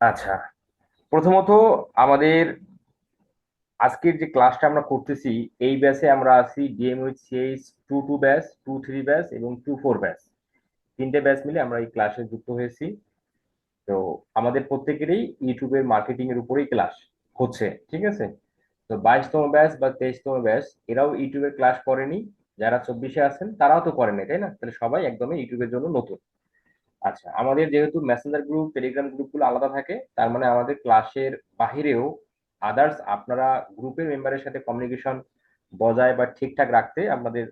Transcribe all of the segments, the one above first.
আচ্ছা, প্রথমত আমাদের আজকের যে ক্লাসটা আমরা করতেছি, এই ব্যাচে আমরা আছি ডিএমইউসিএইচ 2 ব্যাচ, 2-3 ব্যাচ এবং 2-4 ব্যাচ। তিনটে ব্যাচ মিলে আমরা এই ক্লাসে যুক্ত হয়েছি। তো আমাদের প্রত্যেকেরই ইউটিউবের মার্কেটিং এর উপরেই ক্লাস হচ্ছে, ঠিক আছে? তো 22তম ব্যাচ বা 23তম ব্যাচ এরাও ইউটিউবের ক্লাস করেনি। যারা 24-এ আছেন তারাও তো করেনি, তাই না? তাহলে সবাই একদমই ইউটিউবের জন্য নতুন। আচ্ছা, আমাদের যেহেতু মেসেঞ্জার গ্রুপ, টেলিগ্রাম গ্রুপগুলো আলাদা থাকে, তার মানে আমাদের ক্লাসের বাহিরেও আদার্স আপনারা গ্রুপের মেম্বারের সাথে কমিউনিকেশন বজায় বা ঠিকঠাক রাখতে আমাদের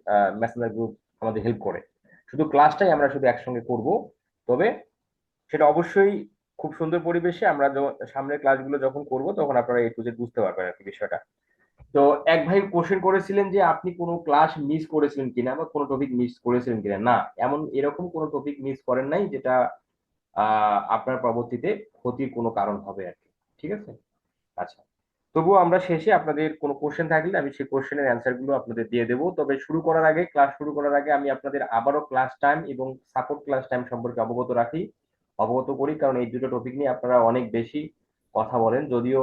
মেসেঞ্জার গ্রুপ আমাদের হেল্প করে। শুধু ক্লাসটাই আমরা শুধু একসঙ্গে করব, তবে সেটা অবশ্যই খুব সুন্দর পরিবেশে। আমরা সামনের ক্লাসগুলো যখন করব তখন আপনারা এই টু জেড বুঝতে পারবেন আর কি বিষয়টা। তো এক ভাই কোশ্চেন করেছিলেন যে আপনি কোনো ক্লাস মিস করেছিলেন কিনা বা কোনো টপিক মিস করেছিলেন কিনা। না, এরকম কোনো টপিক মিস করেন নাই যেটা আপনার পরবর্তীতে ক্ষতির কোনো কারণ হবে আর কি। ঠিক আছে? আচ্ছা, তবুও আমরা শেষে আপনাদের কোনো কোশ্চেন থাকলে আমি সেই কোশ্চেনের অ্যান্সার গুলো আপনাদের দিয়ে দেবো। তবে ক্লাস শুরু করার আগে আমি আপনাদের আবারও ক্লাস টাইম এবং সাপোর্ট ক্লাস টাইম সম্পর্কে অবগত করি, কারণ এই দুটো টপিক নিয়ে আপনারা অনেক বেশি কথা বলেন। যদিও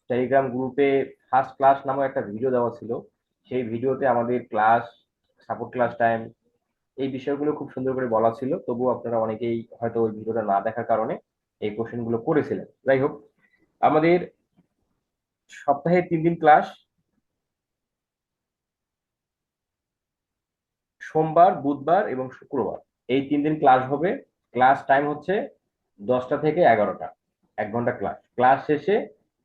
টেলিগ্রাম গ্রুপে ফার্স্ট ক্লাস নামক একটা ভিডিও দেওয়া ছিল, সেই ভিডিওতে আমাদের ক্লাস, সাপোর্ট ক্লাস টাইম, এই বিষয়গুলো খুব সুন্দর করে বলা ছিল, তবুও আপনারা অনেকেই হয়তো ওই ভিডিওটা না দেখার কারণে এই কোশ্চেন গুলো করেছিলেন। যাই হোক, আমাদের সপ্তাহে 3 দিন ক্লাস, সোমবার, বুধবার এবং শুক্রবার, এই 3 দিন ক্লাস হবে। ক্লাস টাইম হচ্ছে 10টা থেকে 11টা, 1 ঘন্টা ক্লাস। ক্লাস শেষে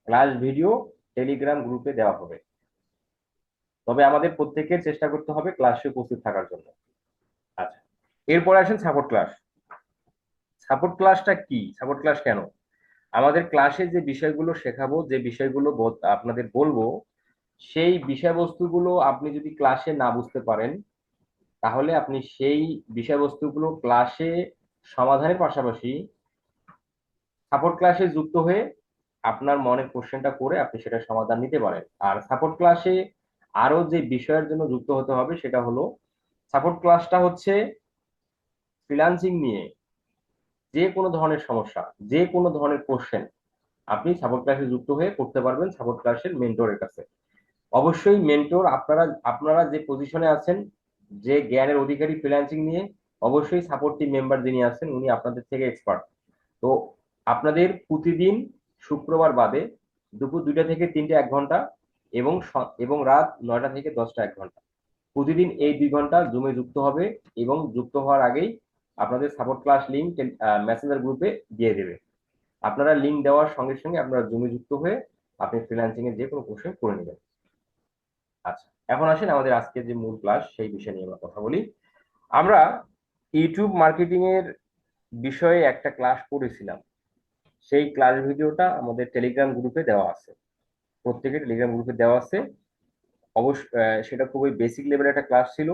ক্লাস ভিডিও টেলিগ্রাম গ্রুপে দেওয়া হবে। তবে আমাদের প্রত্যেকের চেষ্টা করতে হবে ক্লাসে উপস্থিত থাকার জন্য। আচ্ছা, এরপরে আসেন সাপোর্ট ক্লাস। সাপোর্ট ক্লাসটা কি? সাপোর্ট ক্লাস কেন? আমাদের ক্লাসে যে বিষয়গুলো শেখাবো, যে বিষয়গুলো আপনাদের বলবো, সেই বিষয়বস্তুগুলো আপনি যদি ক্লাসে না বুঝতে পারেন, তাহলে আপনি সেই বিষয়বস্তুগুলো ক্লাসে সমাধানের পাশাপাশি সাপোর্ট ক্লাসে যুক্ত হয়ে আপনার মনের কোশ্চেনটা করে আপনি সেটা সমাধান নিতে পারেন। আর সাপোর্ট ক্লাসে আরো যে বিষয়ের জন্য যুক্ত হতে হবে সেটা হলো, সাপোর্ট ক্লাসটা হচ্ছে ফ্রিল্যান্সিং নিয়ে যে কোনো ধরনের সমস্যা, যে কোনো ধরনের কোশ্চেন আপনি সাপোর্ট ক্লাসে যুক্ত হয়ে করতে পারবেন সাপোর্ট ক্লাসের মেন্টরের কাছে। অবশ্যই মেন্টর, আপনারা আপনারা যে পজিশনে আছেন, যে জ্ঞানের অধিকারী ফ্রিল্যান্সিং নিয়ে, অবশ্যই সাপোর্ট টিম মেম্বার যিনি আছেন উনি আপনাদের থেকে এক্সপার্ট। তো আপনাদের প্রতিদিন শুক্রবার বাদে দুপুর 2টা থেকে 3টে 1 ঘন্টা এবং এবং রাত 9টা থেকে 10টা 1 ঘন্টা, প্রতিদিন এই 2 ঘন্টা জুমে যুক্ত হবে। এবং যুক্ত হওয়ার আগেই আপনাদের সাপোর্ট ক্লাস লিঙ্ক মেসেঞ্জার গ্রুপে দিয়ে দেবে। আপনারা লিঙ্ক দেওয়ার সঙ্গে সঙ্গে আপনারা জুমে যুক্ত হয়ে আপনি ফ্রিল্যান্সিং এর যে কোনো কোশ্চেন করে নেবেন। আচ্ছা, এখন আসেন আমাদের আজকে যে মূল ক্লাস সেই বিষয় নিয়ে আমরা কথা বলি। আমরা ইউটিউব মার্কেটিং এর বিষয়ে একটা ক্লাস করেছিলাম, সেই ক্লাস ভিডিওটা আমাদের টেলিগ্রাম গ্রুপে দেওয়া আছে। প্রত্যেকের টেলিগ্রাম গ্রুপে দেওয়া আছে। অবশ্য সেটা খুবই বেসিক লেভেলের একটা ক্লাস ছিল।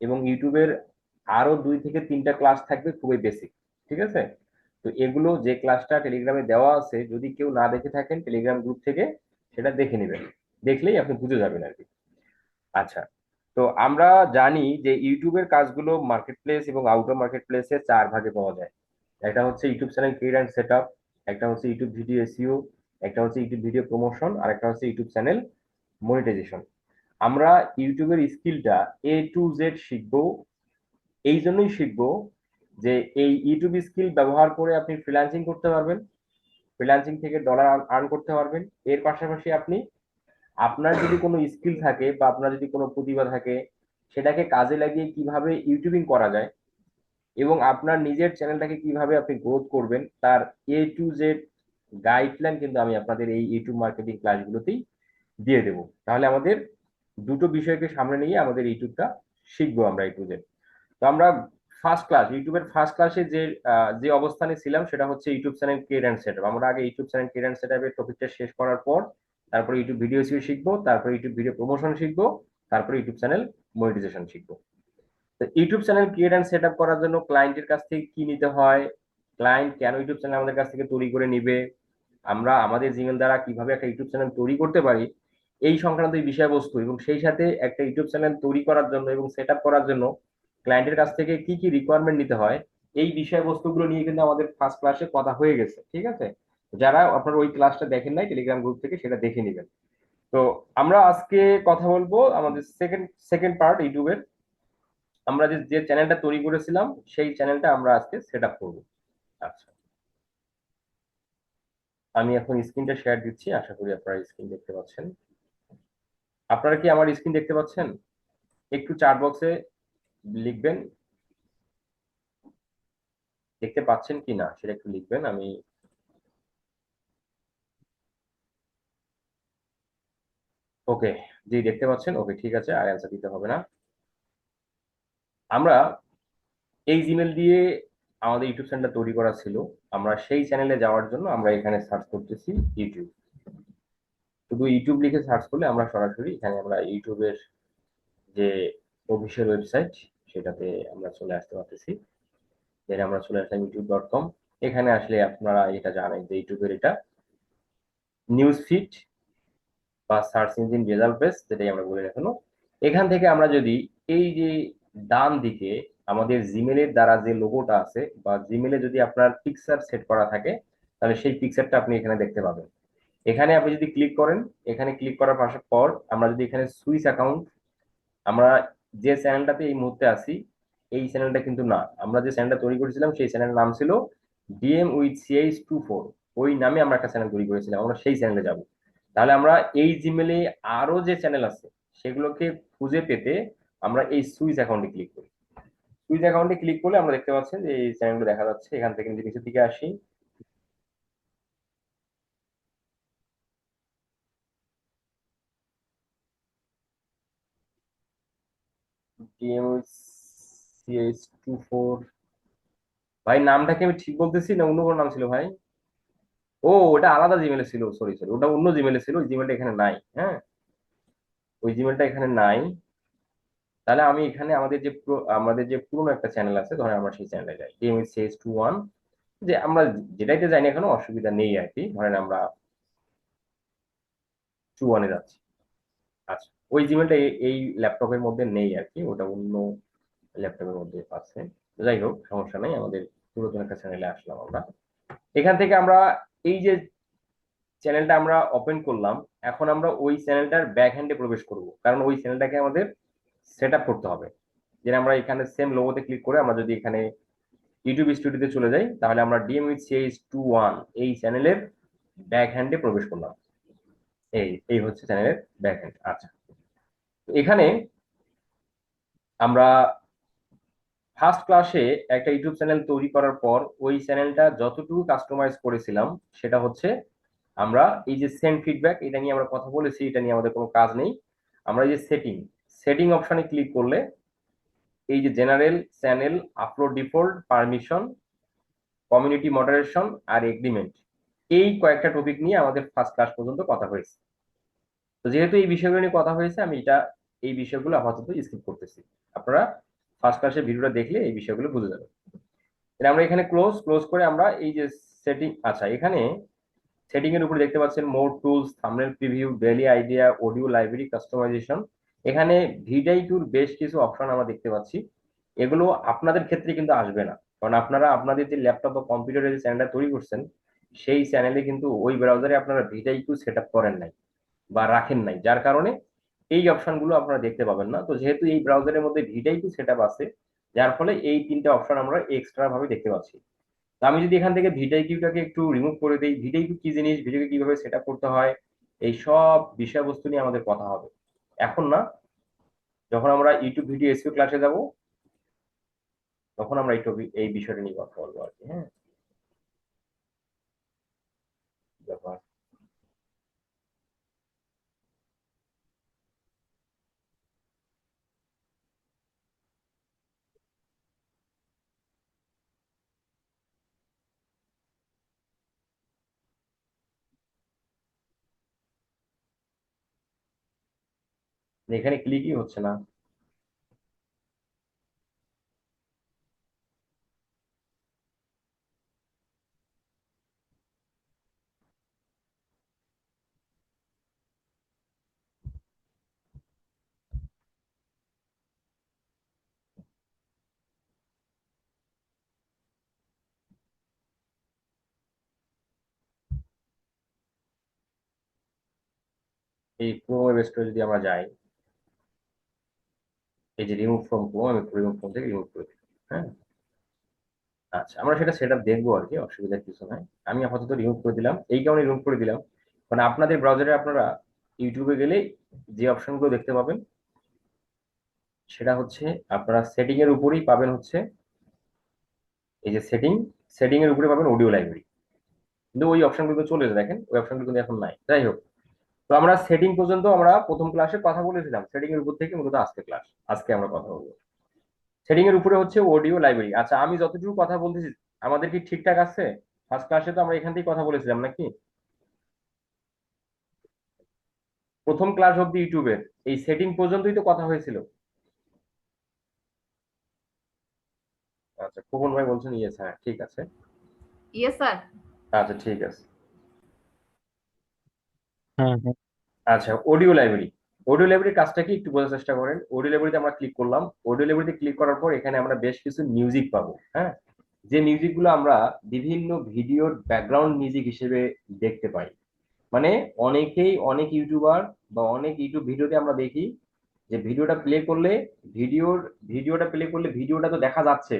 এবং ইউটিউবের আরো 2 থেকে 3টা ক্লাস থাকবে খুবই বেসিক। ঠিক আছে? তো এগুলো যে ক্লাসটা টেলিগ্রামে দেওয়া আছে, যদি কেউ না দেখে থাকেন টেলিগ্রাম গ্রুপ থেকে সেটা দেখে নেবেন, দেখলেই আপনি বুঝে যাবেন আর কি। আচ্ছা, তো আমরা জানি যে ইউটিউবের কাজগুলো মার্কেট প্লেস এবং আউটার মার্কেট প্লেসে 4 ভাগে পাওয়া যায়। একটা হচ্ছে YouTube channel create and set up, একটা হচ্ছে ইউটিউব ভিডিও এসইও, একটা হচ্ছে ইউটিউব ভিডিও প্রমোশন, আর একটা হচ্ছে ইউটিউব চ্যানেল মনিটাইজেশন। আমরা ইউটিউবের স্কিলটা A to Z শিখবো। এই জন্যই শিখবো যে এই ইউটিউব স্কিল ব্যবহার করে আপনি ফ্রিল্যান্সিং করতে পারবেন, ফ্রিল্যান্সিং থেকে ডলার আর্ন করতে পারবেন। এর পাশাপাশি আপনি আপনার যদি কোনো স্কিল থাকে বা আপনার যদি কোনো প্রতিভা থাকে, সেটাকে কাজে লাগিয়ে কিভাবে ইউটিউবিং করা যায় এবং আপনার নিজের চ্যানেলটাকে কিভাবে আপনি গ্রোথ করবেন, তার A to Z গাইডলাইন কিন্তু আমি আপনাদের এই ইউটিউব মার্কেটিং ক্লাসগুলোতেই দিয়ে দেবো। তাহলে আমাদের দুটো বিষয়কে সামনে নিয়ে আমাদের ইউটিউবটা শিখবো আমরা A to Z। তো আমরা ইউটিউবের ফার্স্ট ক্লাসে যে অবস্থানে ছিলাম সেটা হচ্ছে YouTube channel create and setup. আমরা আগে ইউটিউব চ্যানেল ক্রিয়েট অ্যান্ড সেটআপের টপিকটা শেষ করার পর তারপরে ইউটিউব ভিডিও এসইও শিখবো, তারপরে ইউটিউব ভিডিও প্রমোশন শিখবো, তারপরে ইউটিউব চ্যানেল মনিটাইজেশন শিখবো। তো YouTube channel create and setup করার জন্য ক্লায়েন্টের কাছ থেকে কি নিতে হয়, ক্লায়েন্ট কেন ইউটিউব চ্যানেল আমাদের কাছ থেকে তৈরি করে নিবে, আমরা আমাদের জিমেল দ্বারা কিভাবে একটা ইউটিউব চ্যানেল তৈরি করতে পারি, এই সংক্রান্ত এই বিষয়বস্তু এবং সেই সাথে একটা ইউটিউব চ্যানেল তৈরি করার জন্য এবং সেট আপ করার জন্য ক্লায়েন্টের কাছ থেকে কি কি রিকোয়ারমেন্ট নিতে হয়, এই বিষয়বস্তুগুলো নিয়ে কিন্তু আমাদের ফার্স্ট ক্লাসে কথা হয়ে গেছে। ঠিক আছে? যারা আপনার ওই ক্লাসটা দেখেন নাই টেলিগ্রাম গ্রুপ থেকে সেটা দেখে নেবেন। তো আমরা আজকে কথা বলবো আমাদের সেকেন্ড সেকেন্ড পার্ট ইউটিউবের। আমরা যে যে চ্যানেলটা তৈরি করেছিলাম সেই চ্যানেলটা আমরা আজকে সেট আপ করবো। আচ্ছা, আমি এখন স্ক্রিনটা শেয়ার দিচ্ছি, আশা করি আপনারা স্ক্রিন দেখতে পাচ্ছেন। আপনারা কি আমার স্ক্রিন দেখতে পাচ্ছেন? একটু চ্যাট বক্সে লিখবেন দেখতে পাচ্ছেন কি না, সেটা একটু লিখবেন। আমি ওকে, জি দেখতে পাচ্ছেন, ওকে ঠিক আছে, আর অ্যান্সার দিতে হবে না। আমরা এই জিমেল দিয়ে আমাদের ইউটিউব চ্যানেলটা তৈরি করা ছিল। আমরা সেই চ্যানেলে যাওয়ার জন্য আমরা এখানে সার্চ করতেছি ইউটিউব। শুধু ইউটিউব লিখে সার্চ করলে আমরা সরাসরি এখানে আমরা ইউটিউবের যে অফিসিয়াল ওয়েবসাইট সেটাতে আমরা চলে আসতে পারতেছি। দেন আমরা চলে আসলাম youtube.com। এখানে আসলে আপনারা এটা জানেন যে ইউটিউবের এটা নিউজ ফিড বা সার্চ ইঞ্জিন রেজাল্ট পেজ, যেটাই আমরা বলি না কেন। এখান থেকে আমরা যদি এই যে ডান দিকে আমাদের জিমেলের দ্বারা যে লোগোটা আছে বা জিমেলে যদি আপনার পিকচার সেট করা থাকে, তাহলে সেই পিকচারটা আপনি এখানে দেখতে পাবেন। এখানে আপনি যদি ক্লিক করেন, এখানে ক্লিক করার পর আমরা যদি এখানে সুইচ অ্যাকাউন্ট, আমরা যে চ্যানেলটাতে এই মুহূর্তে আছি এই চ্যানেলটা কিন্তু না, আমরা যে চ্যানেলটা তৈরি করেছিলাম সেই চ্যানেলের নাম ছিল ডিএম উইথ CH24। ওই নামে আমরা একটা চ্যানেল তৈরি করেছিলাম, আমরা সেই চ্যানেলে যাব। তাহলে আমরা এই জিমেলে আরো যে চ্যানেল আছে সেগুলোকে খুঁজে পেতে আমরা এই সুইচ অ্যাকাউন্টে ক্লিক করি। সুইচ অ্যাকাউন্টে ক্লিক করলে আমরা দেখতে পাচ্ছেন যে এই চ্যানেলগুলো দেখা যাচ্ছে। এখান থেকে যদি নিচের দিকে আসি, ডিএম উইথ CH24, ভাই নামটা কি আমি ঠিক বলতেছি না অন্য কোনো নাম ছিল ভাই? ও, ওটা আলাদা জিমেলে ছিল, সরি সরি, ওটা অন্য জিমেলে ছিল, ওই জিমেলটা এখানে নাই। হ্যাঁ, ওই জিমেলটা এখানে নাই। তাহলে আমি এখানে আমাদের যে পুরোনো একটা চ্যানেল আছে, ধরেন আমরা সেই চ্যানেলে যাই, DMH21। যে আমরা যেটাইতে যাই না এখনো অসুবিধা নেই আর কি, ধরেন আমরা 21-এ যাচ্ছি। আচ্ছা, ওই জিমেলটা এই ল্যাপটপের মধ্যে নেই আর কি, ওটা অন্য ল্যাপটপের মধ্যে আছে। যাই হোক, সমস্যা নাই, আমাদের পুরাতন একটা চ্যানেলে আসলাম আমরা। এখান থেকে আমরা এই যে চ্যানেলটা আমরা ওপেন করলাম, এখন আমরা ওই চ্যানেলটার ব্যাক হ্যান্ডে প্রবেশ করব, কারণ ওই চ্যানেলটাকে আমাদের সেট আপ করতে হবে। যে আমরা এখানে সেম লোগোতে ক্লিক করে আমরা যদি এখানে ইউটিউব স্টুডিওতে চলে যাই, তাহলে আমরা ডিএম উইথ CH21 এই চ্যানেলের ব্যাক হ্যান্ডে প্রবেশ করলাম। এই এই হচ্ছে চ্যানেলের ব্যাক হ্যান্ড। আচ্ছা, তো এখানে আমরা ফার্স্ট ক্লাসে একটা ইউটিউব চ্যানেল তৈরি করার পর ওই চ্যানেলটা যতটুকু কাস্টমাইজ করেছিলাম সেটা হচ্ছে আমরা এই যে সেন্ড ফিডব্যাক, এটা নিয়ে আমরা কথা বলেছি, এটা নিয়ে আমাদের কোনো কাজ নেই। আমরা এই যে সেটিং সেটিং অপশনে ক্লিক করলে এই যে general, channel, upload default, permission, community moderation আর এগ্রিমেন্ট, এই কয়েকটা টপিক নিয়ে আমাদের ফার্স্ট ক্লাস পর্যন্ত কথা হয়েছে। তো যেহেতু এই বিষয়গুলো নিয়ে কথা হয়েছে, আমি এই বিষয়গুলো আপাতত স্কিপ করতেছি। আপনারা ফার্স্ট ক্লাসের ভিডিওটা দেখলে এই বিষয়গুলো বুঝে যাবেন। তাহলে আমরা এখানে ক্লোজ ক্লোজ করে আমরা এই যে সেটিং, আচ্ছা এখানে সেটিং এর উপরে দেখতে পাচ্ছেন more tools, thumbnail preview, daily idea, audio library, customisation. এখানে ভিডিআইকিউর বেশ কিছু অপশন আমরা দেখতে পাচ্ছি। এগুলো আপনাদের ক্ষেত্রে কিন্তু আসবে না, কারণ আপনারা আপনাদের যে ল্যাপটপ বা কম্পিউটারে যে চ্যানেলটা তৈরি করছেন সেই চ্যানেলে কিন্তু ওই ব্রাউজারে আপনারা ভিডিআইকিউ সেট আপ করেন নাই বা রাখেন নাই, যার কারণে এই অপশনগুলো আপনারা দেখতে পাবেন না। তো যেহেতু এই ব্রাউজারের মধ্যে ভিডিআইকিউ সেট আপ আছে, যার ফলে এই তিনটা অপশন আমরা এক্সট্রা ভাবে দেখতে পাচ্ছি। তো আমি যদি এখান থেকে ভিডিও কিউটাকে একটু রিমুভ করে দিই, ভিডিও কিউ কি জিনিস, ভিডিওকে কিভাবে সেট আপ করতে হয়, এই সব বিষয়বস্তু নিয়ে আমাদের কথা হবে এখন না। যখন আমরা ইউটিউব ভিডিও এসইও ক্লাসে যাব তখন আমরা এই বিষয়টা নিয়ে কথা বলবো আর কি। হ্যাঁ, ব্যাপার। এখানে ক্লিকই হচ্ছে না। এই ক্রোম ওয়েব স্টোরে যদি আমরা যাই, এই যে রিমুভ ফ্রম ক্রোম, আমি রিমুভ ফ্রম থেকে রিমুভ করে দিই। হ্যাঁ, আচ্ছা, আমরা সেটা সেট আপ দেখবো আর কি, অসুবিধার কিছু নাই। আমি আপাতত রিমুভ করে দিলাম, এই কারণে রিমুভ করে দিলাম মানে আপনাদের ব্রাউজারে আপনারা ইউটিউবে গেলে যে অপশনগুলো দেখতে পাবেন সেটা হচ্ছে আপনারা সেটিং এর উপরেই পাবেন হচ্ছে এই যে সেটিং এর উপরে পাবেন অডিও লাইব্রেরি। কিন্তু ওই অপশনগুলো চলে যায়, দেখেন ওই অপশনগুলো কিন্তু এখন নাই। যাই হোক, তো আমরা সেটিং পর্যন্ত আমরা প্রথম ক্লাসে কথা বলেছিলাম, সেটিং এর উপর থেকে মূলত আজকে ক্লাস, আজকে আমরা কথা বলবো সেটিং এর উপরে হচ্ছে অডিও লাইব্রেরি। আচ্ছা, আমি যতটুকু কথা বলতেছি আমাদের কি ঠিকঠাক আছে? ফার্স্ট ক্লাসে তো আমরা এখান থেকেই কথা বলেছিলাম নাকি? প্রথম ক্লাস অব্দি ইউটিউবের এই সেটিং পর্যন্তই তো কথা হয়েছিল। আচ্ছা, খোকন ভাই বলছেন ইয়েস, হ্যাঁ ঠিক আছে। Yes sir. আচ্ছা ঠিক আছে। হুম হুম। আচ্ছা, অডিও লাইব্রেরির কাজটা কি একটু বোঝার চেষ্টা করেন। অডিও লাইব্রেরিতে আমরা ক্লিক করলাম, অডিও লাইব্রেরিতে ক্লিক করার পর এখানে আমরা বেশ কিছু মিউজিক পাবো। হ্যাঁ, যে মিউজিক গুলো আমরা বিভিন্ন ভিডিওর ব্যাকগ্রাউন্ড মিউজিক হিসেবে দেখতে পাই। মানে অনেক ইউটিউবার বা অনেক ইউটিউব ভিডিওতে আমরা দেখি যে ভিডিওর ভিডিওটা প্লে করলে ভিডিওটা তো দেখা যাচ্ছে,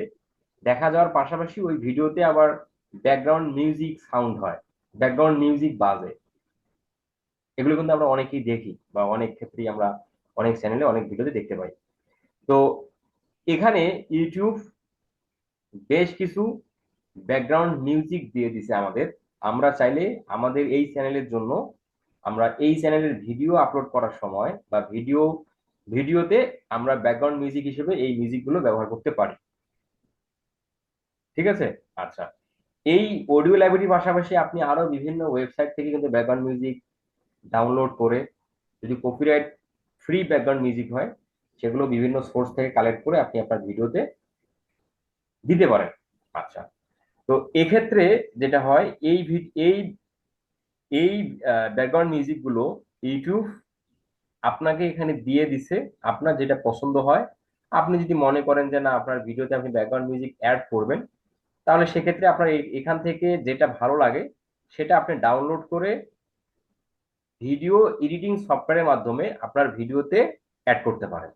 দেখা যাওয়ার পাশাপাশি ওই ভিডিওতে আবার ব্যাকগ্রাউন্ড মিউজিক সাউন্ড হয়, ব্যাকগ্রাউন্ড মিউজিক বাজে। এগুলো কিন্তু আমরা অনেকেই দেখি বা অনেক ক্ষেত্রেই আমরা অনেক চ্যানেলে অনেক ভিডিওতে দেখতে পাই। তো এখানে ইউটিউব বেশ কিছু ব্যাকগ্রাউন্ড মিউজিক দিয়ে দিছে আমাদের। আমরা চাইলে আমাদের এই চ্যানেলের জন্য আমরা এই চ্যানেলের ভিডিও আপলোড করার সময় বা ভিডিওতে আমরা ব্যাকগ্রাউন্ড মিউজিক হিসেবে এই মিউজিকগুলো ব্যবহার করতে পারি। ঠিক আছে। আচ্ছা, এই অডিও লাইব্রেরির পাশাপাশি আপনি আরো বিভিন্ন ওয়েবসাইট থেকে কিন্তু ব্যাকগ্রাউন্ড মিউজিক ডাউনলোড করে, যদি কপিরাইট ফ্রি ব্যাকগ্রাউন্ড মিউজিক হয় সেগুলো বিভিন্ন সোর্স থেকে কালেক্ট করে আপনি আপনার ভিডিওতে দিতে পারেন। আচ্ছা, তো এক্ষেত্রে যেটা হয় এই এই ব্যাকগ্রাউন্ড মিউজিক গুলো ইউটিউব আপনাকে এখানে দিয়ে দিছে। আপনার যেটা পছন্দ হয়, আপনি যদি মনে করেন যে না আপনার ভিডিওতে আপনি ব্যাকগ্রাউন্ড মিউজিক অ্যাড করবেন, তাহলে সেক্ষেত্রে আপনার এখান থেকে যেটা ভালো লাগে সেটা আপনি ডাউনলোড করে ভিডিও এডিটিং সফটওয়্যারের মাধ্যমে আপনার ভিডিওতে অ্যাড করতে পারেন।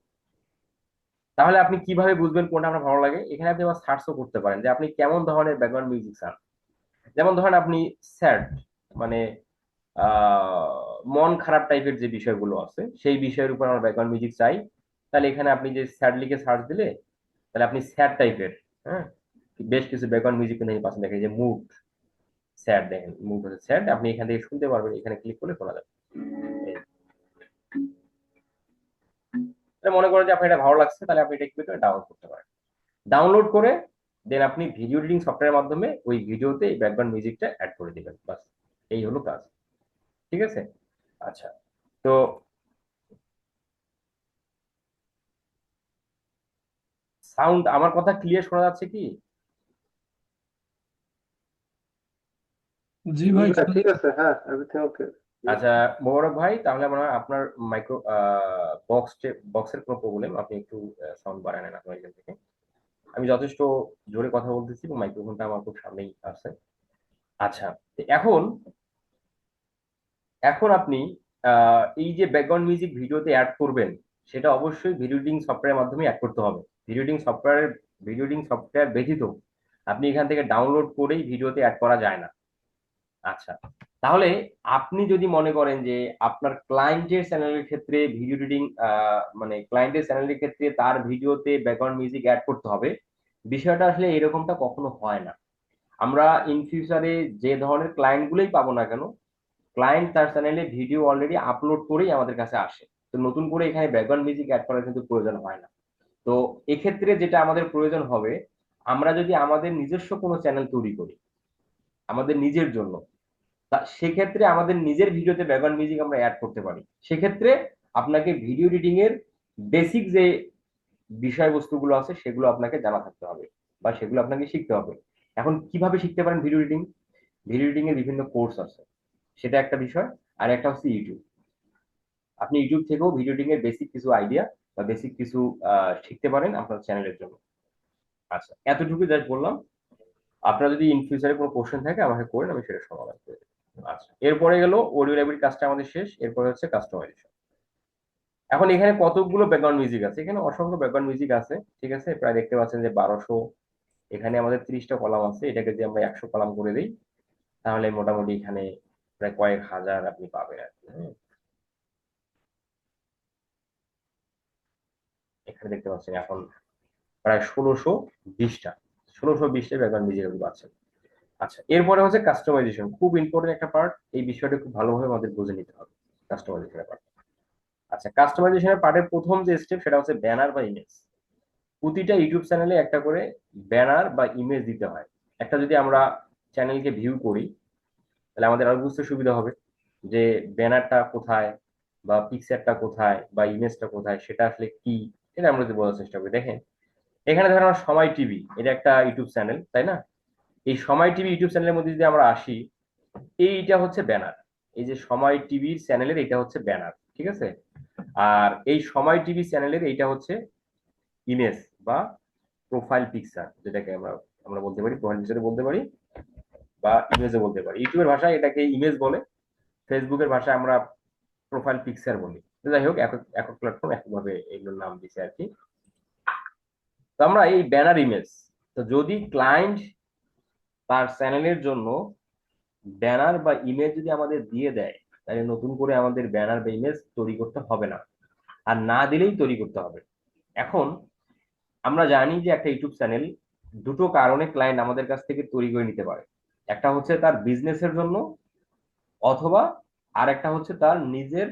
তাহলে আপনি কিভাবে বুঝবেন কোনটা আপনার ভালো লাগে? এখানে আপনি আবার সার্চও করতে পারেন যে আপনি কেমন ধরনের ব্যাকগ্রাউন্ড মিউজিক চান। যেমন ধরেন আপনি স্যাড, মানে মন খারাপ টাইপের যে বিষয়গুলো আছে সেই বিষয়ের উপর আমার ব্যাকগ্রাউন্ড মিউজিক চাই, তাহলে এখানে আপনি যে স্যাড লিখে সার্চ দিলে তাহলে আপনি স্যাড টাইপের, হ্যাঁ, বেশ কিছু ব্যাকগ্রাউন্ড মিউজিক কিন্তু পাচ্ছেন। দেখেন যে মুড স্যাড, দেখেন মুড হচ্ছে স্যাড, আপনি এখান থেকে শুনতে পারবেন, এখানে ক্লিক করলে শোনা যাবে। মনে করেন যে আপনার এটা ভালো লাগছে, তাহলে আপনি এটা কি করে ডাউনলোড করতে পারেন। ডাউনলোড করে দেন আপনি ভিডিও এডিটিং সফটওয়্যারের মাধ্যমে ওই ভিডিওতে এই ব্যাকগ্রাউন্ড মিউজিকটা অ্যাড করে দিবেন, বাস এই হলো কাজ। ঠিক আছে। আচ্ছা, তো সাউন্ড আমার কথা ক্লিয়ার শোনা যাচ্ছে কি? জি ভাই। হ্যাঁ ঠিক আছে, হ্যাঁ এভরিথিং ওকে। আচ্ছা মোবারক ভাই, তাহলে মনে হয় আপনার মাইক্রো বক্সের কোনো প্রবলেম, আপনি একটু সাউন্ড বাড়ায় নেন আপনার এখান থেকে। আমি যথেষ্ট জোরে কথা বলতেছি এবং মাইক্রোফোনটা আমার খুব সামনেই আছে। আচ্ছা, তো এখন এখন আপনি এই যে ব্যাকগ্রাউন্ড মিউজিক ভিডিওতে অ্যাড করবেন, সেটা অবশ্যই ভিডিও এডিটিং সফটওয়্যারের মাধ্যমে অ্যাড করতে হবে। ভিডিও এডিটিং সফটওয়্যার ব্যতীত আপনি এখান থেকে ডাউনলোড করেই ভিডিওতে অ্যাড করা যায় না। আচ্ছা, তাহলে আপনি যদি মনে করেন যে আপনার ক্লায়েন্টের চ্যানেলের ক্ষেত্রে ভিডিও এডিটিং, মানে ক্লায়েন্টের চ্যানেলের ক্ষেত্রে তার ভিডিওতে ব্যাকগ্রাউন্ড মিউজিক অ্যাড করতে হবে, বিষয়টা আসলে এরকমটা কখনো হয় না। আমরা ইন ফিউচারে যে ধরনের ক্লায়েন্ট গুলোই পাবো না কেন, ক্লায়েন্ট তার চ্যানেলে ভিডিও অলরেডি আপলোড করেই আমাদের কাছে আসে। তো নতুন করে এখানে ব্যাকগ্রাউন্ড মিউজিক অ্যাড করার কিন্তু প্রয়োজন হয় না। তো এক্ষেত্রে যেটা আমাদের প্রয়োজন হবে, আমরা যদি আমাদের নিজস্ব কোনো চ্যানেল তৈরি করি আমাদের নিজের জন্য, তা সেক্ষেত্রে আমাদের নিজের ভিডিওতে ব্যাকগ্রাউন্ড মিউজিক আমরা অ্যাড করতে পারি। সেক্ষেত্রে আপনাকে ভিডিও এডিটিং এর বেসিক যে বিষয়বস্তুগুলো আছে সেগুলো আপনাকে জানা থাকতে হবে বা সেগুলো আপনাকে শিখতে হবে। এখন কিভাবে শিখতে পারেন ভিডিও এডিটিং? ভিডিও এডিটিং এর বিভিন্ন কোর্স আছে, সেটা একটা বিষয়। আর একটা হচ্ছে ইউটিউব। আপনি ইউটিউব থেকেও ভিডিও এডিটিং এর বেসিক কিছু আইডিয়া বা বেসিক কিছু শিখতে পারেন আপনার চ্যানেলের জন্য। আচ্ছা, এতটুকু জাস্ট বললাম। আপনার যদি ইন ফিউচারে কোনো কোশ্চেন থাকে আমাকে করেন, আমি সেটা সমাধান করে দেব। আচ্ছা, এরপরে গেল অডিও লাইব্রেরি কাজটা আমাদের শেষ, এরপরে হচ্ছে কাস্টমাইজেশন। এখন এখানে কতগুলো ব্যাকগ্রাউন্ড মিউজিক আছে, এখানে অসংখ্য ব্যাকগ্রাউন্ড মিউজিক আছে, ঠিক আছে, প্রায় দেখতে পাচ্ছেন যে 1200। এখানে আমাদের 30টা কলাম আছে, এটাকে যদি আমরা 100 কলাম করে দিই তাহলে মোটামুটি এখানে প্রায় কয়েক হাজার আপনি পাবেন আর কি, হ্যাঁ। এখানে দেখতে পাচ্ছেন এখন প্রায় 1620টা 1620টা ব্যাকগ্রাউন্ড মিউজিক আপনি পাচ্ছেন। আচ্ছা, এরপরে হচ্ছে কাস্টমাইজেশন, খুব ইম্পর্টেন্ট একটা পার্ট, এই বিষয়টা খুব ভালোভাবে আমাদের বুঝে নিতে হবে কাস্টমাইজেশনের পার্ট। আচ্ছা, কাস্টমাইজেশনের পার্টের প্রথম যে স্টেপ সেটা হচ্ছে ব্যানার বা ইমেজ। প্রতিটা ইউটিউব চ্যানেলে একটা করে ব্যানার বা ইমেজ দিতে হয়। একটা যদি আমরা চ্যানেলকে ভিউ করি তাহলে আমাদের আরো বুঝতে সুবিধা হবে যে ব্যানারটা কোথায় বা পিকচারটা কোথায় বা ইমেজটা কোথায়, সেটা আসলে কি, এটা আমরা যদি বোঝার চেষ্টা করি। দেখেন, এখানে ধরেন আমার সময় টিভি, এটা একটা ইউটিউব চ্যানেল, তাই না? এই সময় টিভি ইউটিউব চ্যানেলের মধ্যে যদি আমরা আসি, এইটা হচ্ছে ব্যানার। এই যে সময় টিভির চ্যানেলের এটা হচ্ছে ব্যানার, ঠিক আছে। আর এই সময় টিভি চ্যানেলের এইটা হচ্ছে ইমেজ বা প্রোফাইল পিকচার, যেটাকে আমরা আমরা বলতে পারি, প্রোফাইল পিকচার বলতে পারি বা ইমেজও বলতে পারি। ইউটিউবের ভাষায় এটাকে ইমেজ বলে, ফেসবুকের ভাষায় আমরা প্রোফাইল পিকচার বলি। তো যাই হোক, একক একক প্ল্যাটফর্ম এককভাবে এগুলোর নাম দিছে আর কি। তো আমরা এই ব্যানার ইমেজ, তো যদি ক্লায়েন্ট তার চ্যানেলের জন্য ব্যানার বা ইমেজ যদি আমাদের দিয়ে দেয়, তাহলে নতুন করে আমাদের ব্যানার বা ইমেজ তৈরি করতে হবে না, আর না দিলেই তৈরি করতে হবে। এখন আমরা জানি যে একটা ইউটিউব চ্যানেল দুটো কারণে ক্লায়েন্ট আমাদের কাছ থেকে তৈরি করে নিতে পারে। একটা হচ্ছে তার বিজনেসের জন্য, অথবা আর একটা হচ্ছে তার নিজের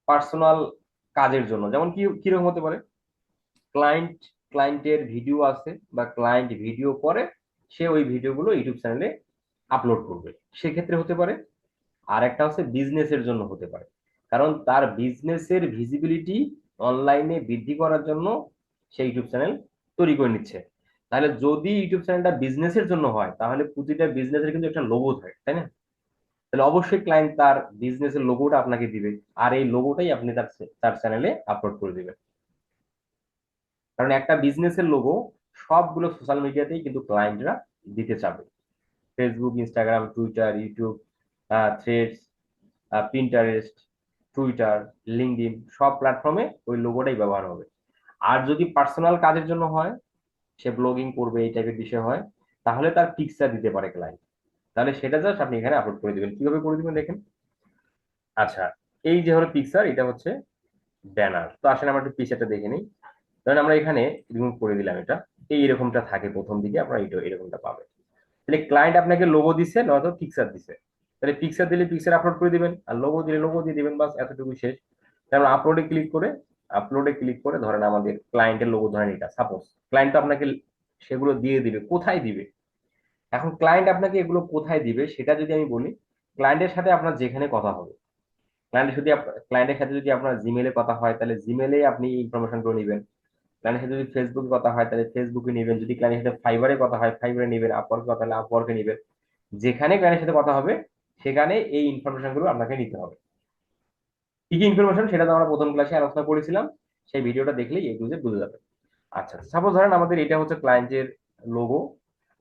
পার্সোনাল কাজের জন্য। যেমন কি কিরকম হতে পারে, ক্লায়েন্ট ক্লায়েন্টের ভিডিও আছে বা ক্লায়েন্ট ভিডিও করে, সে ওই ভিডিওগুলো ইউটিউব চ্যানেলে আপলোড করবে, সেক্ষেত্রে হতে পারে। আর একটা হচ্ছে বিজনেসের জন্য হতে পারে, কারণ তার বিজনেসের ভিজিবিলিটি অনলাইনে বৃদ্ধি করার জন্য সে ইউটিউব চ্যানেল তৈরি করে নিচ্ছে। তাহলে যদি ইউটিউব চ্যানেলটা বিজনেসের জন্য হয় তাহলে প্রতিটা বিজনেসের কিন্তু একটা লোগো থাকে, তাই না? তাহলে অবশ্যই ক্লায়েন্ট তার বিজনেসের লোগোটা আপনাকে দিবে, আর এই লোগোটাই আপনি তার তার চ্যানেলে আপলোড করে দিবেন। কারণ একটা বিজনেসের লোগো সবগুলো সোশ্যাল মিডিয়াতেই কিন্তু ক্লায়েন্টরা দিতে চাবে। Facebook, Instagram, Twitter, YouTube, threads, Pinterest, Twitter, LinkedIn, সব প্ল্যাটফর্মে ওই লোগোটাই ব্যবহার হবে। আর যদি পার্সোনাল কাজের জন্য হয়, সে ব্লগিং করবে, এই টাইপের বিষয় হয়, তাহলে তার পিকচার দিতে পারে ক্লায়েন্ট, তাহলে সেটা জাস্ট আপনি এখানে আপলোড করে দিবেন। কিভাবে করে দিবেন দেখেন। আচ্ছা, এই যে হলো পিকচার, এটা হচ্ছে ব্যানার। তো আসলে আমরা একটু পিকচারটা দেখে নিই। ধরেন আমরা এখানে রিমুভ করে দিলাম এটা, এই এরকমটা থাকে প্রথম দিকে, আপনারা এটা এরকমটা পাবেন। তাহলে ক্লায়েন্ট আপনাকে লোগো দিছে নয়তো পিকচার দিছে, তাহলে পিকচার দিলে পিকচার আপলোড করে দিবেন, আর লোগো দিলে লোগো দিয়ে দিবেন, বাস এতটুকু শেষ। তারপর আপলোডে ক্লিক করে ধরেন আমাদের ক্লায়েন্টের লোগো, ধরেন এটা সাপোজ, ক্লায়েন্ট তো আপনাকে সেগুলো দিয়ে দিবে, কোথায় দিবে? এখন ক্লায়েন্ট আপনাকে এগুলো কোথায় দিবে সেটা যদি আমি বলি, ক্লায়েন্টের সাথে আপনার যেখানে কথা হবে, ক্লায়েন্টের সাথে যদি আপনার জিমেলে কথা হয় তাহলে জিমেলে আপনি ইনফরমেশন গুলো নেবেন। ক্লায়েন্টের সাথে যদি ফেসবুকে কথা হয় তাহলে ফেসবুকে নেবেন, যদি ক্লায়েন্টের সাথে ফাইবারে কথা হয় ফাইবারে নেবেন, আপওয়ার্কে কথা হলে আপওয়ার্কে নেবেন। যেখানে ক্লায়েন্টের সাথে কথা হবে সেখানে এই ইনফরমেশন গুলো আপনাকে নিতে হবে। কি কি ইনফরমেশন সেটা তো আমরা প্রথম ক্লাসে আলোচনা করেছিলাম, সেই ভিডিওটা দেখলেই এই বুঝে বুঝে যাবে। আচ্ছা, সাপোজ ধরেন আমাদের এটা হচ্ছে ক্লায়েন্টের লোগো,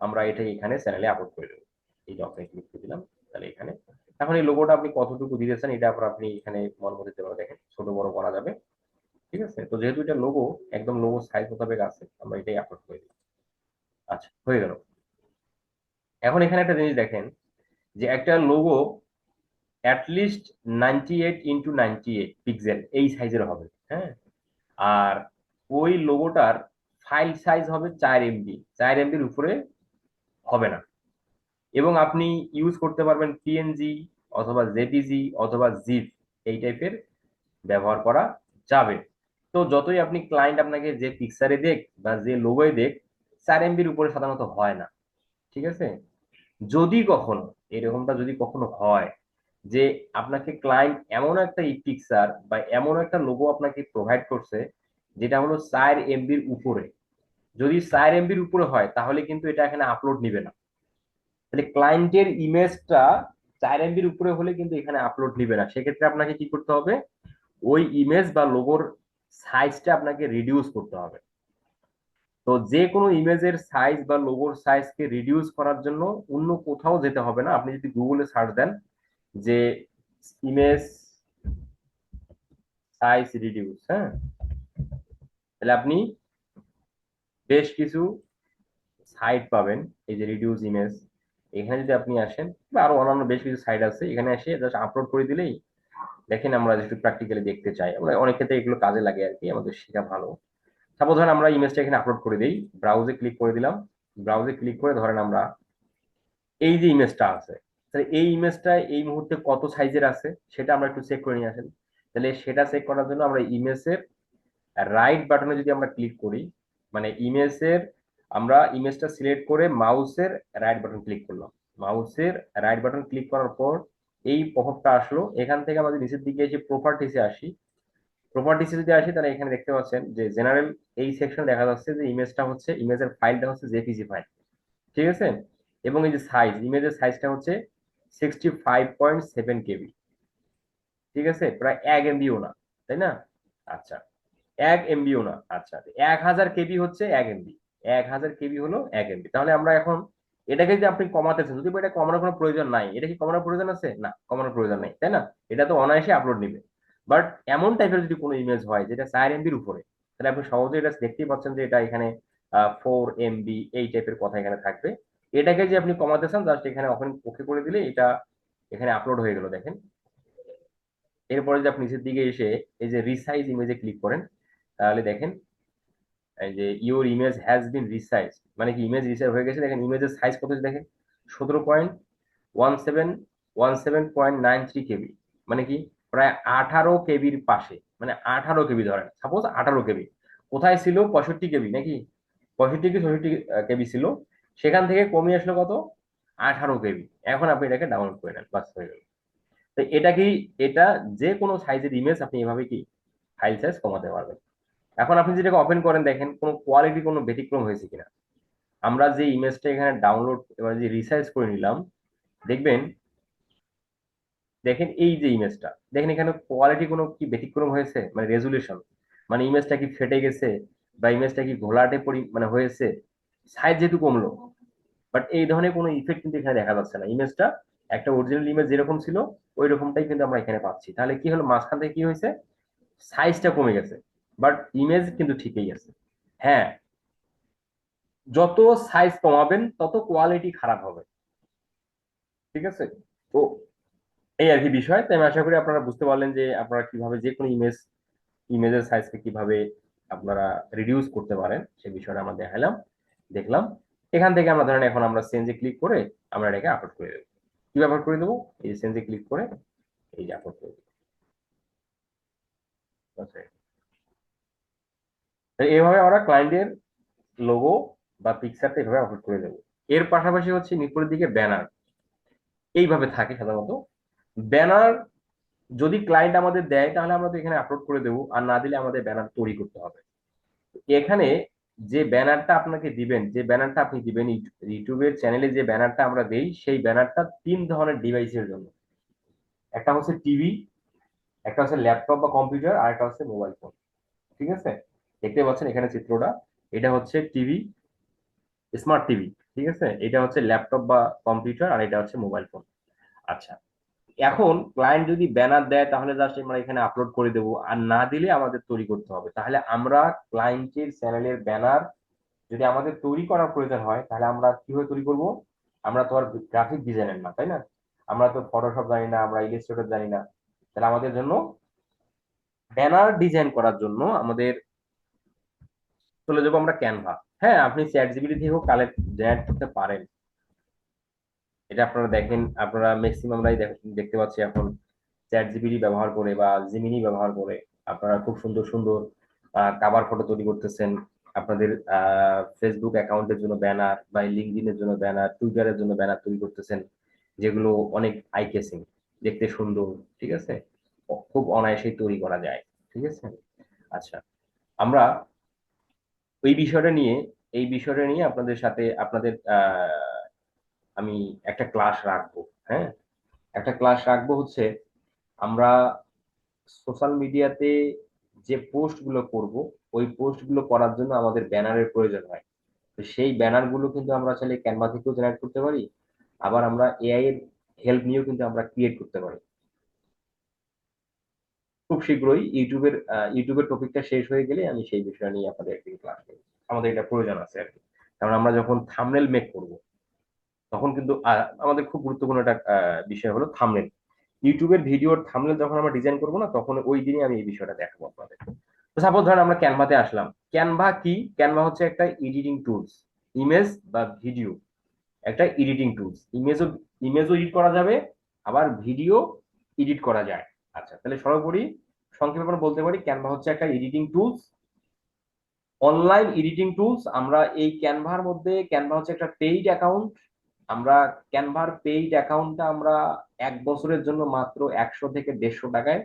আমরা এটা এখানে চ্যানেলে আপলোড করে দেবো। এই যে অপশনে ক্লিক করে দিলাম, তাহলে এখানে এখন এই লোগোটা আপনি কতটুকু দিতেছেন এটা আবার আপনি এখানে মন মতো দিতে পারেন, দেখেন ছোট বড় করা যাবে, ঠিক আছে। তো যেহেতু এটা লোগো, একদম লোগো সাইজ মোতাবেক আছে, আমরা এটাই আপলোড করে দিই। আচ্ছা, হয়ে গেল। এখন এখানে একটা জিনিস দেখেন, যে একটা লোগো অ্যাটলিস্ট 98 × 98 পিক্সেল এই সাইজের হবে, হ্যাঁ। আর ওই লোগোটার ফাইল সাইজ হবে 4 MB, 4 MBর উপরে হবে না। এবং আপনি ইউজ করতে পারবেন পিএনজি অথবা জেপিজি অথবা জিপ, এই টাইপের ব্যবহার করা যাবে। তো যতই আপনি ক্লায়েন্ট আপনাকে যে পিকচারে দেখ বা যে লোগোয় দেখ, 4 MBর উপরে সাধারণত হয় না, ঠিক আছে। যদি কখনো এরকমটা যদি কখনো হয় যে আপনাকে ক্লায়েন্ট এমন একটা পিকচার বা এমন একটা লোগো আপনাকে প্রোভাইড করছে যেটা হলো 4 MBর উপরে, যদি 4 MBর উপরে হয় তাহলে কিন্তু এটা এখানে আপলোড নিবে না। তাহলে ক্লায়েন্টের ইমেজটা 4 MBর উপরে হলে কিন্তু এখানে আপলোড নিবে না, সেক্ষেত্রে আপনাকে কি করতে হবে, ওই ইমেজ বা লোগোর সাইজটা আপনাকে রিডিউস করতে হবে। তো যে কোনো ইমেজের সাইজ বা লোগোর সাইজকে রিডিউস করার জন্য অন্য কোথাও যেতে হবে না। আপনি যদি গুগলে সার্চ দেন যে ইমেজ সাইজ রিডিউস, হ্যাঁ, তাহলে আপনি বেশ কিছু সাইট পাবেন। এই যে রিডিউস ইমেজ, এখানে যদি আপনি আসেন, বা আরো অন্যান্য বেশ কিছু সাইট আছে, এখানে এসে জাস্ট আপলোড করে দিলেই দেখেন। আমরা যেহেতু প্র্যাকটিক্যালি দেখতে চাই, আমরা অনেক ক্ষেত্রে এগুলো কাজে লাগে আর কি, আমাদের শেখা ভালো। সাপোজ ধরেন আমরা ইমেজটা এখানে আপলোড করে দিই, ব্রাউজে ক্লিক করে দিলাম। ব্রাউজে ক্লিক করে ধরেন আমরা এই যে ইমেজটা আছে, তাহলে এই ইমেজটা এই মুহূর্তে কত সাইজের আছে সেটা আমরা একটু চেক করে নিয়ে আসেন। তাহলে সেটা চেক করার জন্য আমরা ইমেজের রাইট বাটনে যদি আমরা ক্লিক করি, মানে আমরা ইমেজটা সিলেক্ট করে মাউসের রাইট বাটন ক্লিক করলাম। মাউসের রাইট বাটন ক্লিক করার পর এই পপআপটা আসলো। এখান থেকে আমাদের নিচের দিকে এসে প্রপার্টিসে আসি। প্রপার্টিসে যদি আসি তাহলে এখানে দেখতে পাচ্ছেন যে জেনারেল এই সেকশন দেখা যাচ্ছে যে ইমেজের ফাইলটা হচ্ছে জেপিজি ফাইল, ঠিক আছে। এবং এই যে সাইজ, ইমেজের সাইজটা হচ্ছে 65.7 কেবি, ঠিক আছে, প্রায় 1 এমবিও না, তাই না? আচ্ছা, 1 এমবিও না। আচ্ছা, 1000 কেবি হচ্ছে 1 এমবি। 1000 কেবি হলো 1 এমবি। তাহলে আমরা এখন এটাকে যদি আপনি কমাতেছেন, যদি এটা কমানোর কোনো প্রয়োজন নাই, এটা কি কমানোর প্রয়োজন আছে? না, কমানোর প্রয়োজন নেই, তাই না? এটা তো অনায়াসে আপলোড নিবে। বাট এমন টাইপের যদি কোনো ইমেজ হয় যেটা 4 এমবির উপরে, তাহলে আপনি সহজে এটা দেখতেই পাচ্ছেন যে এটা এখানে 4 এমবি এই টাইপের কথা এখানে থাকবে। এটাকে যে আপনি কমাতে চান, জাস্ট এখানে ওকে করে দিলে এটা এখানে আপলোড হয়ে গেল, দেখেন। এরপরে যদি আপনি নিচের দিকে এসে এই যে রিসাইজ ইমেজে ক্লিক করেন, তাহলে দেখেন এই যে your image has been resize, মানে কি ইমেজ রিসাইজ হয়ে গেছে। দেখেন ইমেজের সাইজ কত হচ্ছে, দেখেন 17.17.93 কেবি, মানে কি প্রায় 18 কেবির পাশে, মানে 18 কেবি ধরেন, সাপোজ 18 কেবি। কোথায় ছিল? 65 কেবি নাকি, 65 কি 66 কেবি ছিল, সেখান থেকে কমিয়ে আসলো কত? 18 কেবি। এখন আপনি এটাকে ডাউনলোড করে নেন, বাস হয়ে গেল। তো এটা কি, এটা যে কোনো সাইজের ইমেজ আপনি এভাবে কি ফাইল সাইজ কমাতে পারবেন। এখন আপনি যেটাকে ওপেন করেন, দেখেন কোনো কোয়ালিটি কোনো ব্যতিক্রম হয়েছে কিনা। আমরা যে ইমেজটা এখানে ডাউনলোড এবার যে রিসাইজ করে নিলাম, দেখবেন, দেখেন এই যে ইমেজটা, দেখেন এখানে কোয়ালিটি কোনো কি ব্যতিক্রম হয়েছে, মানে রেজুলেশন, মানে ইমেজটা কি ফেটে গেছে, বা ইমেজটা কি ঘোলাটে মানে হয়েছে, সাইজ যেহেতু কমলো। বাট এই ধরনের কোনো ইফেক্ট কিন্তু এখানে দেখা যাচ্ছে না। ইমেজটা একটা অরিজিনাল ইমেজ যেরকম ছিল ওই রকমটাই কিন্তু আমরা এখানে পাচ্ছি। তাহলে কি হলো, মাঝখান থেকে কি হয়েছে, সাইজটা কমে গেছে, বাট ইমেজ কিন্তু ঠিকই আছে। হ্যাঁ, যত সাইজ কমাবেন তত কোয়ালিটি খারাপ হবে, ঠিক আছে। তো এই আর কি বিষয়। তাই আমি আশা করি আপনারা বুঝতে পারলেন যে আপনারা কিভাবে যে কোনো ইমেজের সাইজকে কিভাবে আপনারা রিডিউস করতে পারেন, সে বিষয়টা আমরা দেখালাম, দেখলাম। এখান থেকে আমরা ধরেন এখন আমরা চেঞ্জে ক্লিক করে আমরা এটাকে আপলোড করে দেবো। কি আপলোড করে দেবো? এই যে চেঞ্জে ক্লিক করে এই যে আপলোড করে দেবো। আচ্ছা, এইভাবে আমরা ক্লায়েন্টের লোগো বা পিকচারটা এইভাবে আপলোড করে দেবো। এর পাশাপাশি হচ্ছে নিচের দিকে ব্যানার এইভাবে থাকে সাধারণত। ব্যানার যদি ক্লায়েন্ট আমাদের দেয় তাহলে আমরা তো এখানে আপলোড করে দেবো, আর না দিলে আমাদের ব্যানার তৈরি করতে হবে। এখানে যে ব্যানারটা আপনাকে দিবেন, যে ব্যানারটা আপনি দিবেন ইউটিউবের চ্যানেলে, যে ব্যানারটা আমরা দেই সেই ব্যানারটা 3 ধরনের ডিভাইসের জন্য। একটা হচ্ছে টিভি, একটা হচ্ছে ল্যাপটপ বা কম্পিউটার, আর একটা হচ্ছে মোবাইল ফোন, ঠিক আছে। দেখতে পাচ্ছেন এখানে চিত্রটা, এটা হচ্ছে টিভি, স্মার্ট টিভি, ঠিক আছে। এটা হচ্ছে ল্যাপটপ বা কম্পিউটার, আর এটা হচ্ছে মোবাইল ফোন। আচ্ছা, এখন ক্লায়েন্ট যদি ব্যানার দেয় তাহলে জাস্ট আমরা এখানে আপলোড করে দেবো, আর না দিলে আমাদের তৈরি করতে হবে। তাহলে আমরা ক্লায়েন্টের চ্যানেলের ব্যানার যদি আমাদের তৈরি করার প্রয়োজন হয়, তাহলে আমরা কিভাবে তৈরি করব? আমরা তো আর গ্রাফিক ডিজাইনার না, তাই না? আমরা তো ফটোশপ জানি না, আমরা ইলাস্ট্রেটর জানি না। তাহলে আমাদের জন্য ব্যানার ডিজাইন করার জন্য আমাদের চলে যাবো আমরা ক্যানভা। হ্যাঁ, আপনি চ্যাট জিপিটি থেকেও কালেক্ট জেনারেট করতে পারেন। এটা আপনারা দেখেন, আপনারা ম্যাক্সিমামরাই দেখতে পাচ্ছি এখন চ্যাট জিপিটি ব্যবহার করে বা জিমিনি ব্যবহার করে আপনারা খুব সুন্দর সুন্দর কাভার ফটো তৈরি করতেছেন। আপনাদের ফেসবুক অ্যাকাউন্টের জন্য ব্যানার, বা লিঙ্কডইনের জন্য ব্যানার, টুইটারের জন্য ব্যানার তৈরি করতেছেন, যেগুলো অনেক আই কেসিং, দেখতে সুন্দর, ঠিক আছে, খুব অনায়াসেই তৈরি করা যায়, ঠিক আছে। আচ্ছা, আমরা এই বিষয়টা নিয়ে আপনাদের সাথে আমি একটা ক্লাস রাখবো। হ্যাঁ, একটা ক্লাস রাখবো হচ্ছে আমরা সোশ্যাল মিডিয়াতে যে পোস্টগুলো করব, ওই পোস্টগুলো করার জন্য আমাদের ব্যানারের প্রয়োজন হয়। তো সেই ব্যানারগুলো কিন্তু আমরা চাইলে ক্যানভা থেকেও জেনারেট করতে পারি, আবার আমরা এআই এর হেল্প নিয়েও কিন্তু আমরা ক্রিয়েট করতে পারি। খুব শীঘ্রই ইউটিউবের টপিকটা শেষ হয়ে গেলে আমি সেই বিষয় নিয়ে আপনাদের একদিন ক্লাস নেব। আমাদের এটা প্রয়োজন আছে আর কি। কারণ আমরা যখন থাম্বনেল মেক করব, তখন কিন্তু আমাদের খুব গুরুত্বপূর্ণ একটা বিষয় হলো থাম্বনেল। ইউটিউবের ভিডিওর থাম্বনেল যখন আমরা ডিজাইন করবো না, তখন ওই দিনই আমি এই বিষয়টা দেখাবো আপনাদের। তো সাপোজ ধরেন আমরা ক্যানভাতে আসলাম। ক্যানভা কি? ক্যানভা হচ্ছে একটা এডিটিং টুলস। ইমেজ বা ভিডিও একটা এডিটিং টুলস। ইমেজও এডিট করা যাবে, আবার ভিডিও এডিট করা যায়। আচ্ছা, তাহলে সর্বোপরি সংক্ষেপে আমরা বলতে পারি ক্যানভা হচ্ছে একটা editing tools, online editing tools. আমরা এই ক্যানভার মধ্যে, ক্যানভা হচ্ছে একটা পেইড অ্যাকাউন্ট। আমরা ক্যানভার পেইড অ্যাকাউন্টটা আমরা 1 বছরের জন্য মাত্র 100 থেকে 150 টাকায়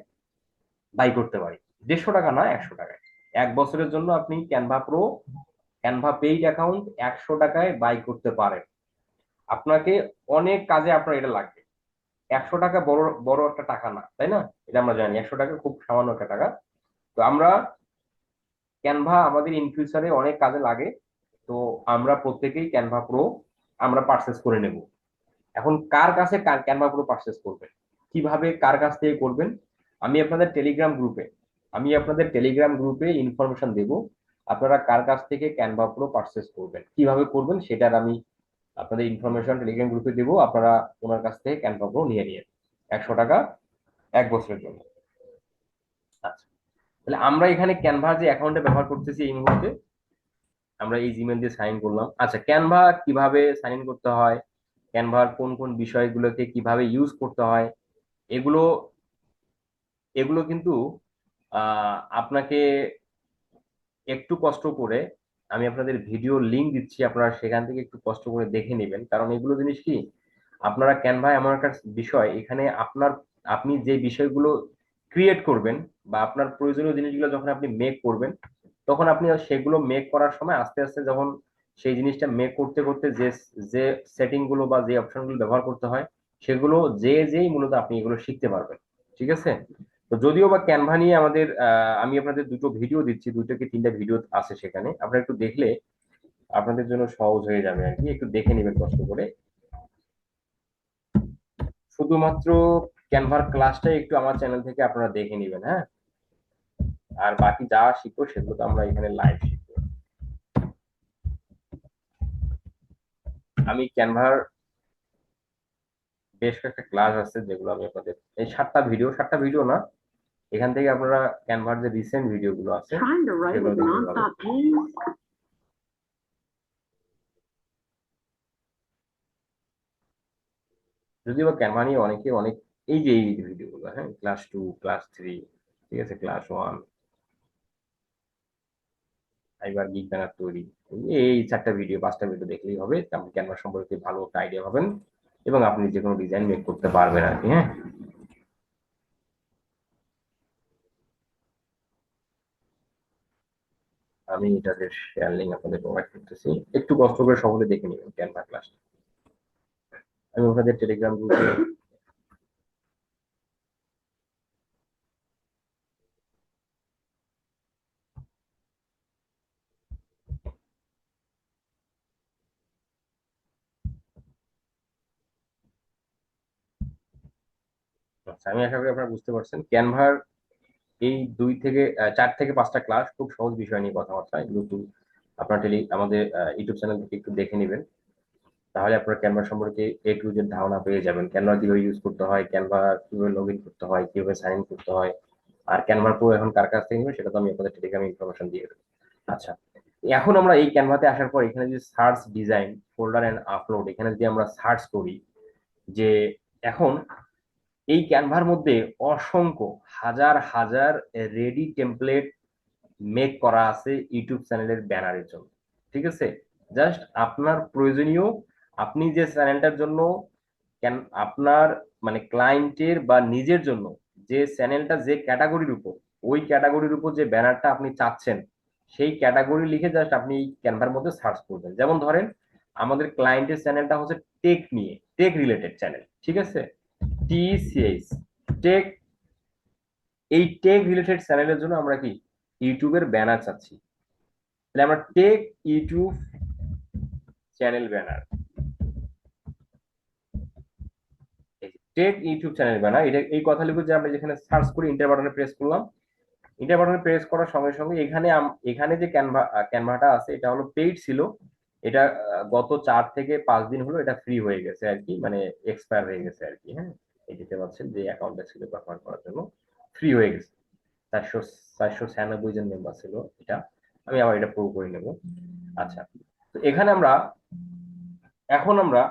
বাই করতে পারি। 150 টাকা না, 100 টাকায়। 1 বছরের জন্য আপনি ক্যানভা পেইড অ্যাকাউন্ট 100 টাকায় বাই করতে পারেন। আপনাকে অনেক কাজে আপনার এটা লাগবে। 100 টাকা বড় বড় একটা টাকা না, তাই না? এটা আমরা জানি 100 টাকা খুব সামান্য একটা টাকা। তো আমরা ক্যানভা আমাদের ইন ফিউচারে অনেক কাজে লাগে। তো আমরা প্রত্যেকেই ক্যানভা প্রো আমরা পারচেস করে নেব। এখন কার কাছে ক্যানভা প্রো পারচেস করবেন, কিভাবে কার কাছ থেকে করবেন? আমি আপনাদের টেলিগ্রাম গ্রুপে ইনফরমেশন দেব। আপনারা কার কাছ থেকে ক্যানভা প্রো পারচেস করবেন, কিভাবে করবেন, সেটার আমি আপনাদের ইনফরমেশন টেলিগ্রাম গ্রুপে দেবো। আপনারা ওনার কাছ থেকে ক্যানভা প্রো নিয়ে নিন, 100 টাকা 1 বছরের জন্য। আচ্ছা, তাহলে আমরা এখানে ক্যানভা যে অ্যাকাউন্টে ব্যবহার করতেছি এই মুহূর্তে, আমরা এই জিমেল দিয়ে সাইন করলাম। আচ্ছা, ক্যানভা কিভাবে সাইন ইন করতে হয়, ক্যানভার কোন কোন বিষয়গুলোকে কিভাবে ইউজ করতে হয়, এগুলো এগুলো কিন্তু আপনাকে একটু কষ্ট করে, আমি আপনাদের ভিডিও লিংক দিচ্ছি, আপনারা সেখান থেকে একটু কষ্ট করে দেখে নেবেন। কারণ এগুলো জিনিস কি, আপনারা ক্যানভা এমন একটা বিষয়, এখানে আপনি যে বিষয়গুলো ক্রিয়েট করবেন বা আপনার প্রয়োজনীয় জিনিসগুলো যখন আপনি মেক করবেন, তখন আপনি সেগুলো মেক করার সময় আস্তে আস্তে যখন সেই জিনিসটা মেক করতে করতে যে যে সেটিং গুলো বা যে অপশন গুলো ব্যবহার করতে হয়, সেগুলো যেই মূলত আপনি এগুলো শিখতে পারবেন। ঠিক আছে? তো যদিও বা ক্যানভা নিয়ে আমাদের আমি আপনাদের দুটো ভিডিও দিচ্ছি, 2 থেকে 3টা ভিডিও আছে, সেখানে আপনারা একটু দেখলে আপনাদের জন্য সহজ হয়ে যাবে আর কি। একটু দেখে নেবেন কষ্ট করে। শুধুমাত্র ক্যানভার ক্লাসটাই একটু আমার চ্যানেল থেকে আপনারা দেখে নেবেন, হ্যাঁ। আর বাকি যা শিখবো সেগুলো তো আমরা এখানে লাইভ শিখবো। আমি ক্যানভার বেশ কয়েকটা ক্লাস আছে যেগুলো আমি আপনাদের, এই 7টা ভিডিও না, এখান থেকে আপনারা ক্যানভার যে রিসেন্ট ভিডিও গুলো আছে সেগুলো দেখে পাবেন। যদিও বা ক্যানভা নিয়ে অনেক, এই ভিডিও গুলো, হ্যাঁ, ক্লাস 2 ক্লাস 3, ঠিক আছে, ক্লাস 1, এবার গিগ ব্যানার তৈরি, এই 4টা ভিডিও 5টা ভিডিও দেখলেই হবে। আপনি ক্যানভা সম্পর্কে ভালো একটা আইডিয়া পাবেন এবং আপনি যে কোনো ডিজাইন মেক করতে পারবেন আর কি, হ্যাঁ। আমি এটাদের শেয়ার লিঙ্ক আপনাদের প্রোভাইড করতেছি, একটু কষ্ট করে সকলে দেখে নেবেন ক্যানভা ক্লাস। আমি আপনাদের টেলিগ্রাম গ্রুপে, আচ্ছা, আমি আশা করি আপনারা বুঝতে পারছেন ক্যানভার এই 4 থেকে 5টা ক্লাস খুব সহজ বিষয় নিয়ে কথাবার্তা, এগুলো একটু আপনার আমাদের ইউটিউব চ্যানেল থেকে একটু দেখে নেবেন। তাহলে আপনার ক্যানভা সম্পর্কে A to Z ধারণা পেয়ে যাবেন। ক্যানভা কিভাবে ইউজ করতে হয়, ক্যানভা কিভাবে লগ ইন করতে হয়, কিভাবে সাইন ইন করতে হয়। আর ক্যানভা প্রো এখন কার কাছ থেকে নেবেন সেটা তো আমি আপনাদের টেলিগ্রামে ইনফরমেশন দিয়ে দেবো। আচ্ছা, এখন আমরা এই ক্যানভাতে আসার পর এখানে যদি search design folder and upload, এখানে যদি আমরা সার্চ করি যে এখন এই ক্যানভার মধ্যে অসংখ্য হাজার হাজার রেডি টেমপ্লেট মেক করা আছে ইউটিউব চ্যানেলের ব্যানারের জন্য। ঠিক আছে? জাস্ট আপনার প্রয়োজনীয়, আপনি যে চ্যানেলটার জন্য আপনার মানে ক্লায়েন্টের বা নিজের জন্য যে চ্যানেলটা যে ক্যাটাগরির উপর, ওই ক্যাটাগরির উপর যে ব্যানারটা আপনি চাচ্ছেন, সেই ক্যাটাগরি লিখে জাস্ট আপনি ক্যানভার মধ্যে সার্চ করবেন। যেমন ধরেন আমাদের ক্লায়েন্টের চ্যানেলটা হচ্ছে টেক নিয়ে, টেক রিলেটেড চ্যানেল, ঠিক আছে, TCS টেক। এই টেক রিলেটেড চ্যানেলের জন্য আমরা কি ইউটিউবের ব্যানার চাচ্ছি, তাহলে আমরা take YouTube channel banner, take YouTube channel banner, এটা এই কথা লিখে যে আমরা যেখানে সার্চ করি ইন্টার বাটনে প্রেস করলাম, ইন্টার বাটনে প্রেস করার সঙ্গে সঙ্গে এখানে এখানে যে ক্যানভাটা আছে এটা হলো পেইড ছিল, এটা গত 4 থেকে 5 দিন হলো এটা ফ্রি হয়ে গেছে আর কি, মানে এক্সপায়ার হয়ে গেছে আর কি। হ্যাঁ, এই দেখতে পাচ্ছেন যে অ্যাকাউন্টটা ছিল ব্যবহার করার জন্য ফ্রি হয়ে গেছে। 496 জন মেম্বার ছিল এটা। আমি আবার এটা প্রুভ করে নেব। আচ্ছা, তো এখানে আমরা এখন আমরা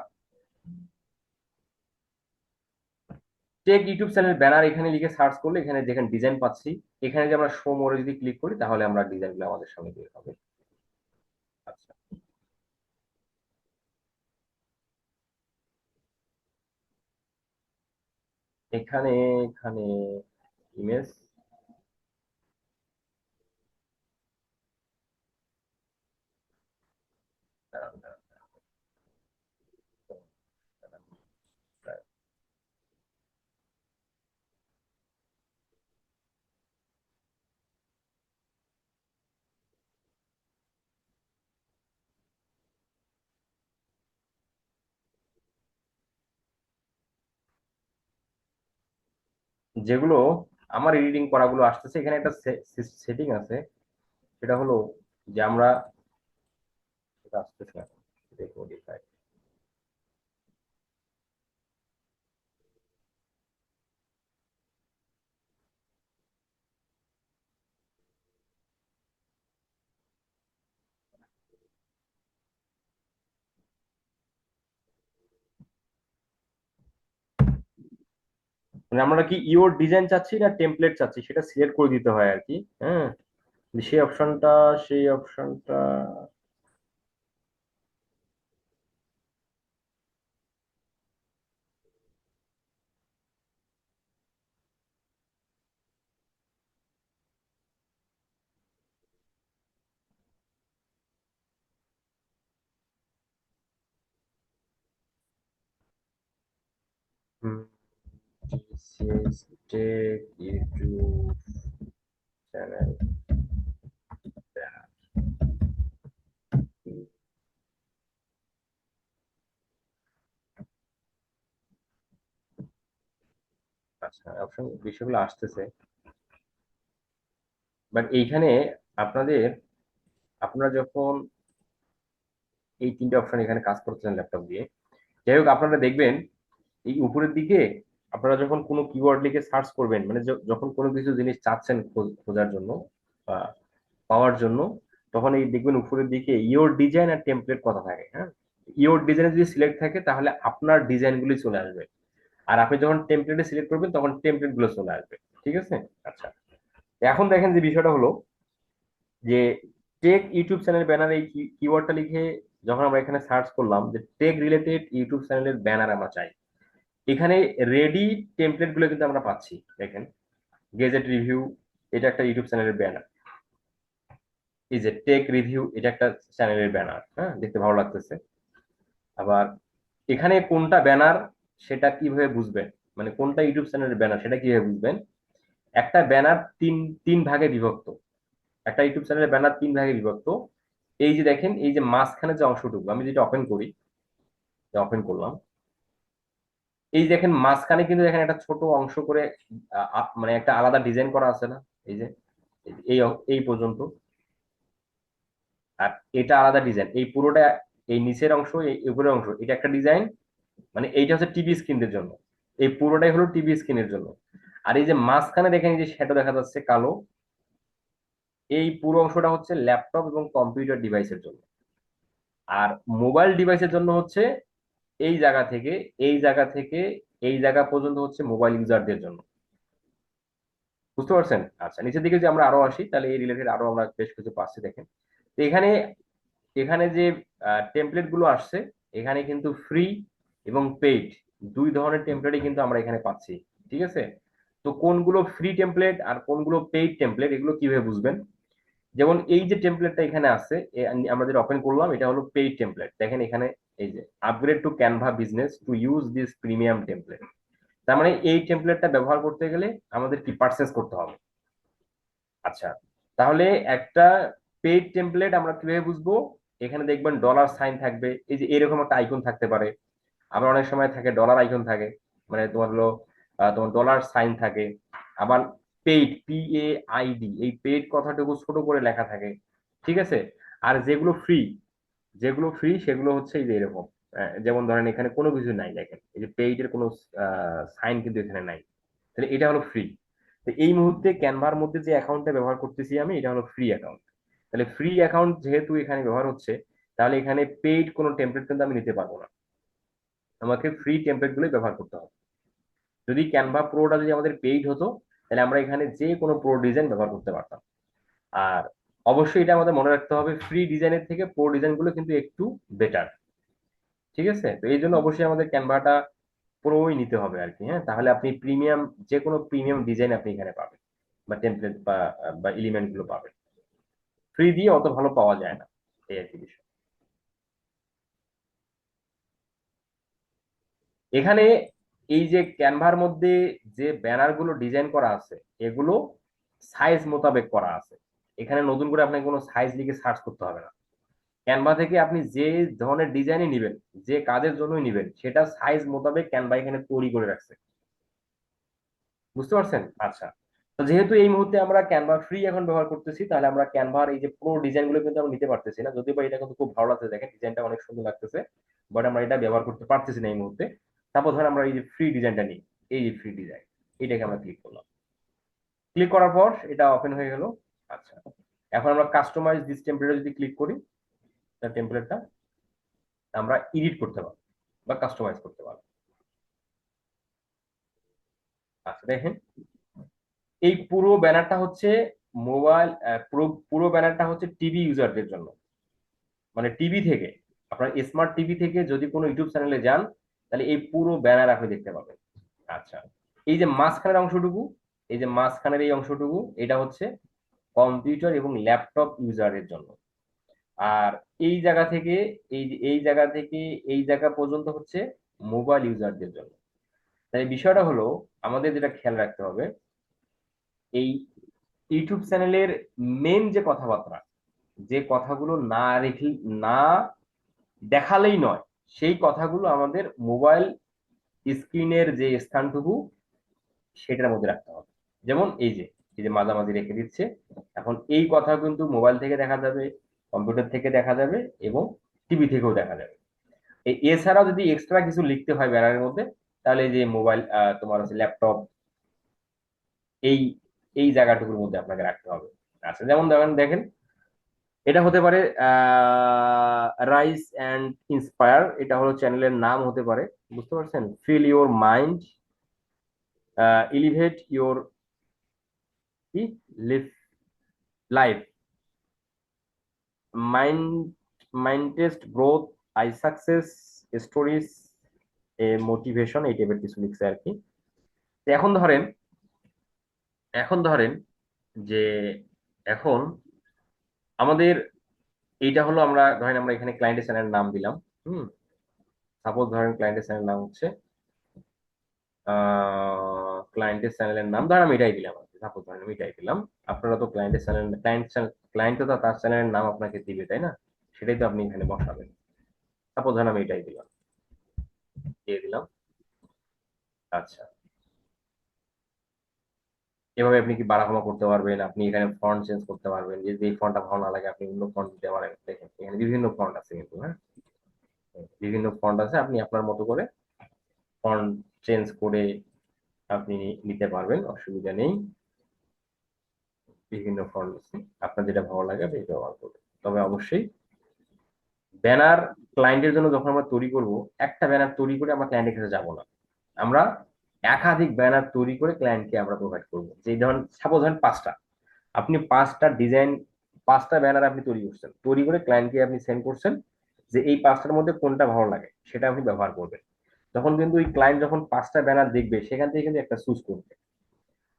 টেক ইউটিউব চ্যানেল ব্যানার এখানে লিখে সার্চ করলে এখানে যেখানে ডিজাইন পাচ্ছি, এখানে যদি আমরা শো মোরে যদি ক্লিক করি তাহলে আমরা ডিজাইনগুলো আমাদের সামনে বের হবে। আচ্ছা, এখানে এখানে ইমেজ, যেগুলো আমার এডিটিং করাগুলো আসতেছে এখানে একটা সেটিং আছে, সেটা হলো যে আমরা, সেটা আসতেছে না, দেখো modify। মানে আমরা কি ইওর ডিজাইন চাচ্ছি না টেমপ্লেট চাচ্ছি সেটা সিলেক্ট করে দিতে হয় আর কি। হ্যাঁ, সেই অপশনটা, সেই অপশনটা টেক ইউটিউব চ্যানেল। আচ্ছা, অপশন বিষয়গুলো আসতেছে, বাট এইখানে আপনাদের, আপনারা যখন এই 3টে অপশন এখানে কাজ করছেন ল্যাপটপ দিয়ে, যাই হোক আপনারা দেখবেন এই উপরের দিকে আপনারা যখন কোনো কিওয়ার্ড লিখে সার্চ করবেন, মানে যখন কোনো কিছু জিনিস চাচ্ছেন খোঁজার জন্য বা পাওয়ার জন্য, তখন এই দেখবেন উপরের দিকে ইওর ডিজাইন আর টেমপ্লেট কথা থাকে। হ্যাঁ, ইওর ডিজাইনে যদি সিলেক্ট থাকে তাহলে আপনার ডিজাইন গুলি চলে আসবে, আর আপনি যখন টেমপ্লেটে সিলেক্ট করবেন তখন টেমপ্লেট গুলো চলে আসবে। ঠিক আছে? আচ্ছা, এখন দেখেন যে বিষয়টা হলো যে টেক ইউটিউব চ্যানেল ব্যানার এই কিওয়ার্ডটা লিখে যখন আমরা এখানে সার্চ করলাম যে টেক রিলেটেড ইউটিউব চ্যানেলের ব্যানার আমরা চাই, এখানে রেডি টেমপ্লেট গুলো কিন্তু আমরা পাচ্ছি। দেখেন, গেজেট রিভিউ, এটা একটা ইউটিউব চ্যানেলের ব্যানার। এই যে টেক রিভিউ, এটা একটা চ্যানেলের ব্যানার। হ্যাঁ, দেখতে ভালো লাগতেছে। আবার এখানে কোনটা ব্যানার সেটা কিভাবে বুঝবেন, মানে কোনটা ইউটিউব চ্যানেলের ব্যানার সেটা কিভাবে বুঝবেন? একটা ব্যানার তিন তিন ভাগে বিভক্ত, একটা ইউটিউব চ্যানেলের ব্যানার 3 ভাগে বিভক্ত। এই যে দেখেন, এই যে মাঝখানে যে অংশটুকু আমি যেটা ওপেন করি, ওপেন করলাম, এই যে দেখেন মাঝখানে কিন্তু দেখেন একটা ছোট অংশ করে মানে একটা আলাদা ডিজাইন করা আছে না? এই যে এই এই পর্যন্ত, আর এটা আলাদা ডিজাইন, এই পুরোটা, এই নিচের অংশ, এই উপরের অংশ, এটা একটা ডিজাইন, মানে এইটা হচ্ছে টিভি স্ক্রিনের জন্য, এই পুরোটাই হলো টিভি স্ক্রিনের জন্য। আর এই যে মাঝখানে দেখেন এই যে শ্যাডো দেখা যাচ্ছে কালো, এই পুরো অংশটা হচ্ছে ল্যাপটপ এবং কম্পিউটার ডিভাইসের জন্য। আর মোবাইল ডিভাইসের জন্য হচ্ছে এই জায়গা থেকে এই জায়গা থেকে এই জায়গা পর্যন্ত হচ্ছে মোবাইল ইউজারদের জন্য। বুঝতে পারছেন? আচ্ছা, নিচের দিকে যে আমরা আরো আসি তাহলে এই রিলেটেড আরো আমরা বেশ কিছু পাচ্ছি। দেখেন, তো এখানে এখানে যে টেমপ্লেট গুলো আসছে, এখানে কিন্তু ফ্রি এবং পেইড দুই ধরনের টেমপ্লেটই কিন্তু আমরা এখানে পাচ্ছি। ঠিক আছে? তো কোনগুলো ফ্রি টেমপ্লেট আর কোনগুলো পেইড টেমপ্লেট এগুলো কিভাবে বুঝবেন? যেমন এই যে টেমপ্লেটটা এখানে আছে, আমরা যেটা ওপেন করলাম এটা হলো পেইড টেমপ্লেট। দেখেন এখানে এই যে upgrade two Canva business to use this premium template, তার মানে এই টেমপ্লেটটা ব্যবহার করতে গেলে আমাদের কি পারচেস করতে হবে। আচ্ছা, তাহলে একটা পেইড টেমপ্লেট আমরা কিভাবে বুঝবো? এখানে দেখবেন ডলার সাইন থাকবে, এই যে এরকম একটা আইকন থাকতে পারে। আবার অনেক সময় থাকে ডলার আইকন থাকে, মানে তোমার হলো তোমার ডলার সাইন থাকে। আবার পেইড, PAID, এই পেইড কথাটুকু ছোট করে লেখা থাকে। ঠিক আছে। আর যেগুলো ফ্রি সেগুলো হচ্ছে এই যে এরকম। যেমন ধরেন এখানে কোনো কিছু নাই, দেখেন এই যে পেইড এর কোনো সাইন কিন্তু এখানে নাই। তাহলে এটা হলো ফ্রি। তো এই মুহূর্তে ক্যানভার মধ্যে যে অ্যাকাউন্টটা ব্যবহার করতেছি আমি, এটা হলো ফ্রি অ্যাকাউন্ট। তাহলে ফ্রি অ্যাকাউন্ট যেহেতু এখানে ব্যবহার হচ্ছে, তাহলে এখানে পেইড কোনো টেমপ্লেট কিন্তু আমি নিতে পারবো না। আমাকে ফ্রি টেমপ্লেট গুলোই ব্যবহার করতে হবে। যদি ক্যানভা প্রোটা যদি আমাদের পেইড হতো, তাহলে আমরা এখানে যে কোনো প্রো ডিজাইন ব্যবহার করতে পারতাম। আর অবশ্যই এটা আমাদের মনে রাখতে হবে, ফ্রি ডিজাইনের থেকে প্রো ডিজাইন গুলো কিন্তু একটু বেটার। ঠিক আছে। তো এই জন্য অবশ্যই আমাদের ক্যানভাটা প্রোই নিতে হবে আর কি। হ্যাঁ, তাহলে আপনি প্রিমিয়াম, যে কোনো প্রিমিয়াম ডিজাইন আপনি এখানে পাবেন, বা টেমপ্লেট বা এলিমেন্ট গুলো পাবেন। ফ্রি দিয়ে অত ভালো পাওয়া যায় না, এই আর কি বিষয়। এখানে এই যে ক্যানভার মধ্যে যে ব্যানার গুলো ডিজাইন করা আছে, এগুলো সাইজ মোতাবেক করা আছে। এখানে নতুন করে আপনাকে কোনো সাইজ লিখে সার্চ করতে হবে না। ক্যানভা থেকে আপনি যে ধরনের ডিজাইনই নেবেন, যে কাজের জন্যই নেবেন, সেটা সাইজ মোতাবেক ক্যানভা এখানে তৈরি করে রাখছে। বুঝতে পারছেন? আচ্ছা। তো যেহেতু এই মুহূর্তে আমরা ক্যানভা ফ্রি এখন ব্যবহার করতেছি, তাহলে আমরা ক্যানভার এই যে প্রো ডিজাইন গুলো কিন্তু আমরা নিতে পারতেছি না, যদিও বা এটা কিন্তু খুব ভালো লাগছে, দেখেন ডিজাইনটা অনেক সুন্দর লাগতেছে। বাট আমরা এটা ব্যবহার করতে পারতেছি না এই মুহূর্তে। তারপর ধর আমরা এই যে ফ্রি ডিজাইনটা নিই, এই যে ফ্রি ডিজাইন, এটাকে আমরা ক্লিক করলাম। ক্লিক করার পর এটা ওপেন হয়ে গেল। আচ্ছা, এখন আমরা কাস্টমাইজ দিস টেমপ্লেটে যদি ক্লিক করি, টেমপ্লেটটা আমরা এডিট করতে পারবো বা কাস্টমাইজ করতে পারবো। আচ্ছা দেখেন, এই পুরো ব্যানারটা হচ্ছে মোবাইল, পুরো পুরো ব্যানারটা হচ্ছে টিভি ইউজারদের জন্য। মানে টিভি থেকে, আপনার স্মার্ট টিভি থেকে যদি কোনো ইউটিউব চ্যানেলে যান, তাহলে এই পুরো ব্যানার আপনি দেখতে পাবেন। আচ্ছা, এই যে মাঝখানের অংশটুকু, এই যে মাঝখানের এই অংশটুকু, এটা হচ্ছে কম্পিউটার এবং ল্যাপটপ ইউজারের জন্য। আর এই জায়গা থেকে, এই জায়গা থেকে এই জায়গা পর্যন্ত হচ্ছে মোবাইল ইউজারদের জন্য। তাই বিষয়টা হলো, আমাদের যেটা খেয়াল রাখতে হবে, এই ইউটিউব চ্যানেলের মেন যে কথাবার্তা, যে কথাগুলো না রেখে, না দেখালেই নয়, সেই কথাগুলো আমাদের মোবাইল স্ক্রিনের যে স্থানটুকু, সেটার মধ্যে রাখতে হবে। যেমন এই যে মাঝামাঝি রেখে দিচ্ছে। এখন এই কথা কিন্তু মোবাইল থেকে দেখা যাবে, কম্পিউটার থেকে দেখা যাবে, এবং টিভি থেকেও দেখা যাবে। এছাড়াও যদি এক্সট্রা কিছু লিখতে হয় ব্যানারের মধ্যে, তাহলে এই যে মোবাইল, তোমার হচ্ছে ল্যাপটপ, এই এই জায়গাটুকুর মধ্যে আপনাকে রাখতে হবে। আচ্ছা, যেমন দেখেন দেখেন, এটা হতে পারে রাইস অ্যান্ড ইন্সপায়ার, এটা হলো চ্যানেলের নাম হতে পারে। বুঝতে পারছেন? Feel your mind, elevate your live life, mind mindset growth, I success stories, a motivation, এই টাইপের কিছু লিখছে আর কি। তো এখন ধরেন যে এখন আমাদের এইটা হলো, আমরা ধরেন আমরা এখানে ক্লায়েন্টের চ্যানেলের নাম দিলাম। হুম। সাপোজ ধরেন ক্লায়েন্টের চ্যানেলের নাম হচ্ছে, ক্লায়েন্টের চ্যানেলের নাম ধর আমি এটাই দিলাম। সাপোজ ধরেন আমি এটাই দিলাম। আপনারা তো ক্লায়েন্টের চ্যানেল, ক্লায়েন্টও তো তার চ্যানেলের নাম আপনাকে দিবে, তাই না? সেটাই তো আপনি এখানে বসাবেন। সাপোজ ধরেন আমি এটাই দিলাম, দিয়ে দিলাম। আচ্ছা, এভাবে আপনি কি বাড়াকমা করতে পারবেন, আপনি এখানে ফন্ট চেঞ্জ করতে পারবেন, যদি এই ফন্টটা ভালো না লাগে আপনি অন্য ফন্ট দিতে পারেন। দেখেন এখানে বিভিন্ন ফন্ট আছে কিন্তু, হ্যাঁ, বিভিন্ন ফন্ট আছে, আপনি আপনার মতো করে ফন্ট চেঞ্জ করে আপনি নিতে পারবেন, অসুবিধা নেই। বিভিন্ন ফন্ট আছে, আপনার যেটা ভালো লাগে আপনি এটা ব্যবহার করবেন। তবে অবশ্যই ব্যানার ক্লায়েন্টের জন্য যখন আমরা তৈরি করব, একটা ব্যানার তৈরি করে আমরা ক্লায়েন্টের কাছে যাব না। আমরা একাধিক ব্যানার তৈরি করে ক্লায়েন্টকে আমরা প্রোভাইড করবো। যে ধরেন সাপোজ ধরেন 5টা, আপনি 5টা ডিজাইন, 5টা ব্যানার আপনি তৈরি করছেন, তৈরি করে ক্লায়েন্টকে আপনি সেন্ড করছেন, যে এই 5টার মধ্যে কোনটা ভালো লাগে সেটা আপনি ব্যবহার করবেন। তখন কিন্তু ওই ক্লায়েন্ট যখন 5টা ব্যানার দেখবে, সেখান থেকে কিন্তু একটা চুজ করবে।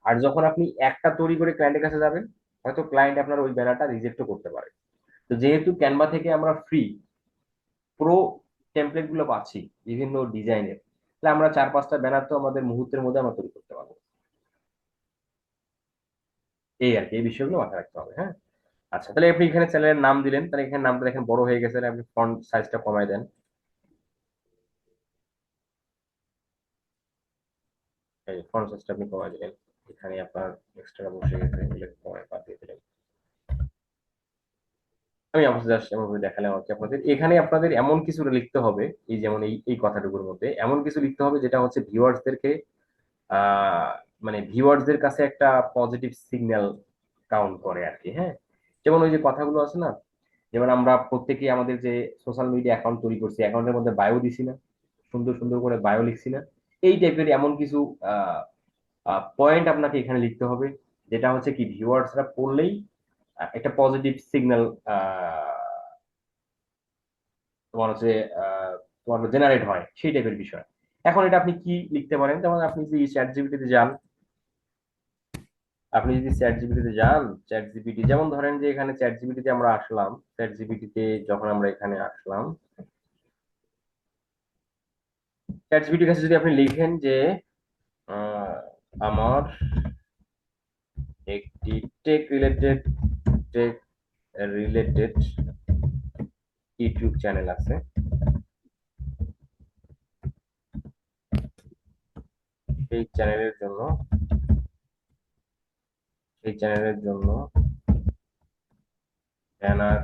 আর যখন আপনি একটা তৈরি করে ক্লায়েন্টের কাছে যাবেন, হয়তো ক্লায়েন্ট আপনার ওই ব্যানারটা রিজেক্টও করতে পারে। তো যেহেতু ক্যানভা থেকে আমরা ফ্রি প্রো টেমপ্লেট গুলো পাচ্ছি বিভিন্ন ডিজাইনের, তাহলে আমরা 4-5টা ব্যানার তো আমাদের মুহূর্তের মধ্যে আমরা তৈরি করতে পারবো। এই আর কি, এই বিষয়গুলো মাথায় রাখতে হবে। হ্যাঁ, আচ্ছা, তাহলে আপনি এখানে চ্যানেলের নাম দিলেন, তাহলে এখানে নামটা দেখেন বড় হয়ে গেছে, তাহলে আপনি ফন্ট সাইজটা কমাই দেন। এই ফন্ট সাইজটা আপনি কমাই দিলেন, এখানে আপনার এক্সট্রা বসে গেছে, এগুলো কমায় বাদ দিয়ে দিলেন। আমি অবশ্যই জাস্ট এমনভাবে দেখালাম আর কি আপনাদের। এখানে আপনাদের এমন কিছু লিখতে হবে, এই যেমন এই এই কথাটুকুর মধ্যে এমন কিছু লিখতে হবে যেটা হচ্ছে ভিউয়ার্সদেরকে আহ মানে ভিউয়ার্সদের কাছে একটা পজিটিভ সিগন্যাল কাউন্ট করে আর কি। হ্যাঁ, যেমন ওই যে কথাগুলো আছে না, যেমন আমরা প্রত্যেকেই আমাদের যে সোশ্যাল মিডিয়া অ্যাকাউন্ট তৈরি করছি, অ্যাকাউন্টের মধ্যে বায়ো দিছি না, সুন্দর সুন্দর করে বায়ো লিখছি না, এই টাইপের এমন কিছু পয়েন্ট আপনাকে এখানে লিখতে হবে, যেটা হচ্ছে কি ভিউয়ার্সরা পড়লেই একটা পজিটিভ সিগন্যাল তোমার হচ্ছে আহ, তোমার জেনারেট হয়, সেই টাইপের বিষয়। এখন এটা আপনি কি লিখতে পারেন, যেমন আপনি যদি চ্যাট জিপিটিতে যান, আপনি যদি চ্যাট জিপিটিতে যান, চ্যাট জিপিটি যেমন ধরেন যে এখানে চ্যাট জিপিটিতে আমরা আসলাম, চ্যাট জিপিটিতে যখন আমরা এখানে আসলাম, চ্যাট জিপিটির কাছে যদি আপনি লিখেন যে আহ, আমার একটি টেক রিলেটেড ইউটিউব চ্যানেল আছে, সেই চ্যানেলের জন্য সেই চ্যানেলের জন্য ব্যানার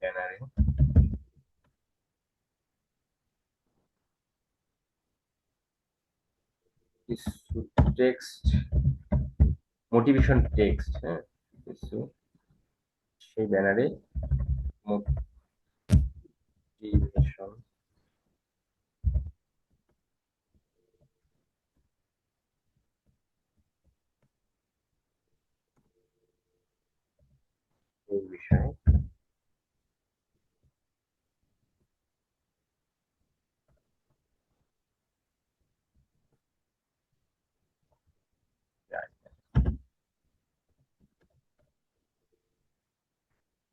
ব্যানারে কিছু টেক্সট, মোটিভেশন টেক্সট, হ্যাঁ, কিছু সেই ব্যানারে মোটিভেশন এই বিষয়ে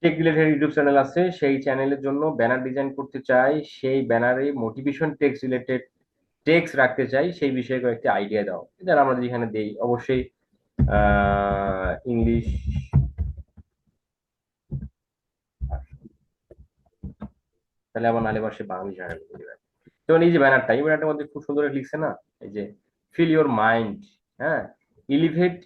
টেক রিলেটেড ইউটিউব চ্যানেল আছে, সেই চ্যানেলের জন্য ব্যানার ডিজাইন করতে চাই, সেই ব্যানারে মোটিভেশন টেক্সট রিলেটেড টেক্সট রাখতে চাই, সেই বিষয়ে কয়েকটি আইডিয়া দাও। এটা আমরা যেখানে দেই অবশ্যই ইংলিশ, তাহলে আবার নাহলে আবার সে বাঙালি চ্যানেল দিবে। যেমন এই যে ব্যানারটা, এই ব্যানারটার মধ্যে খুব সুন্দর লিখছে না, এই যে ফিল ইউর মাইন্ড, হ্যাঁ, এলিভেট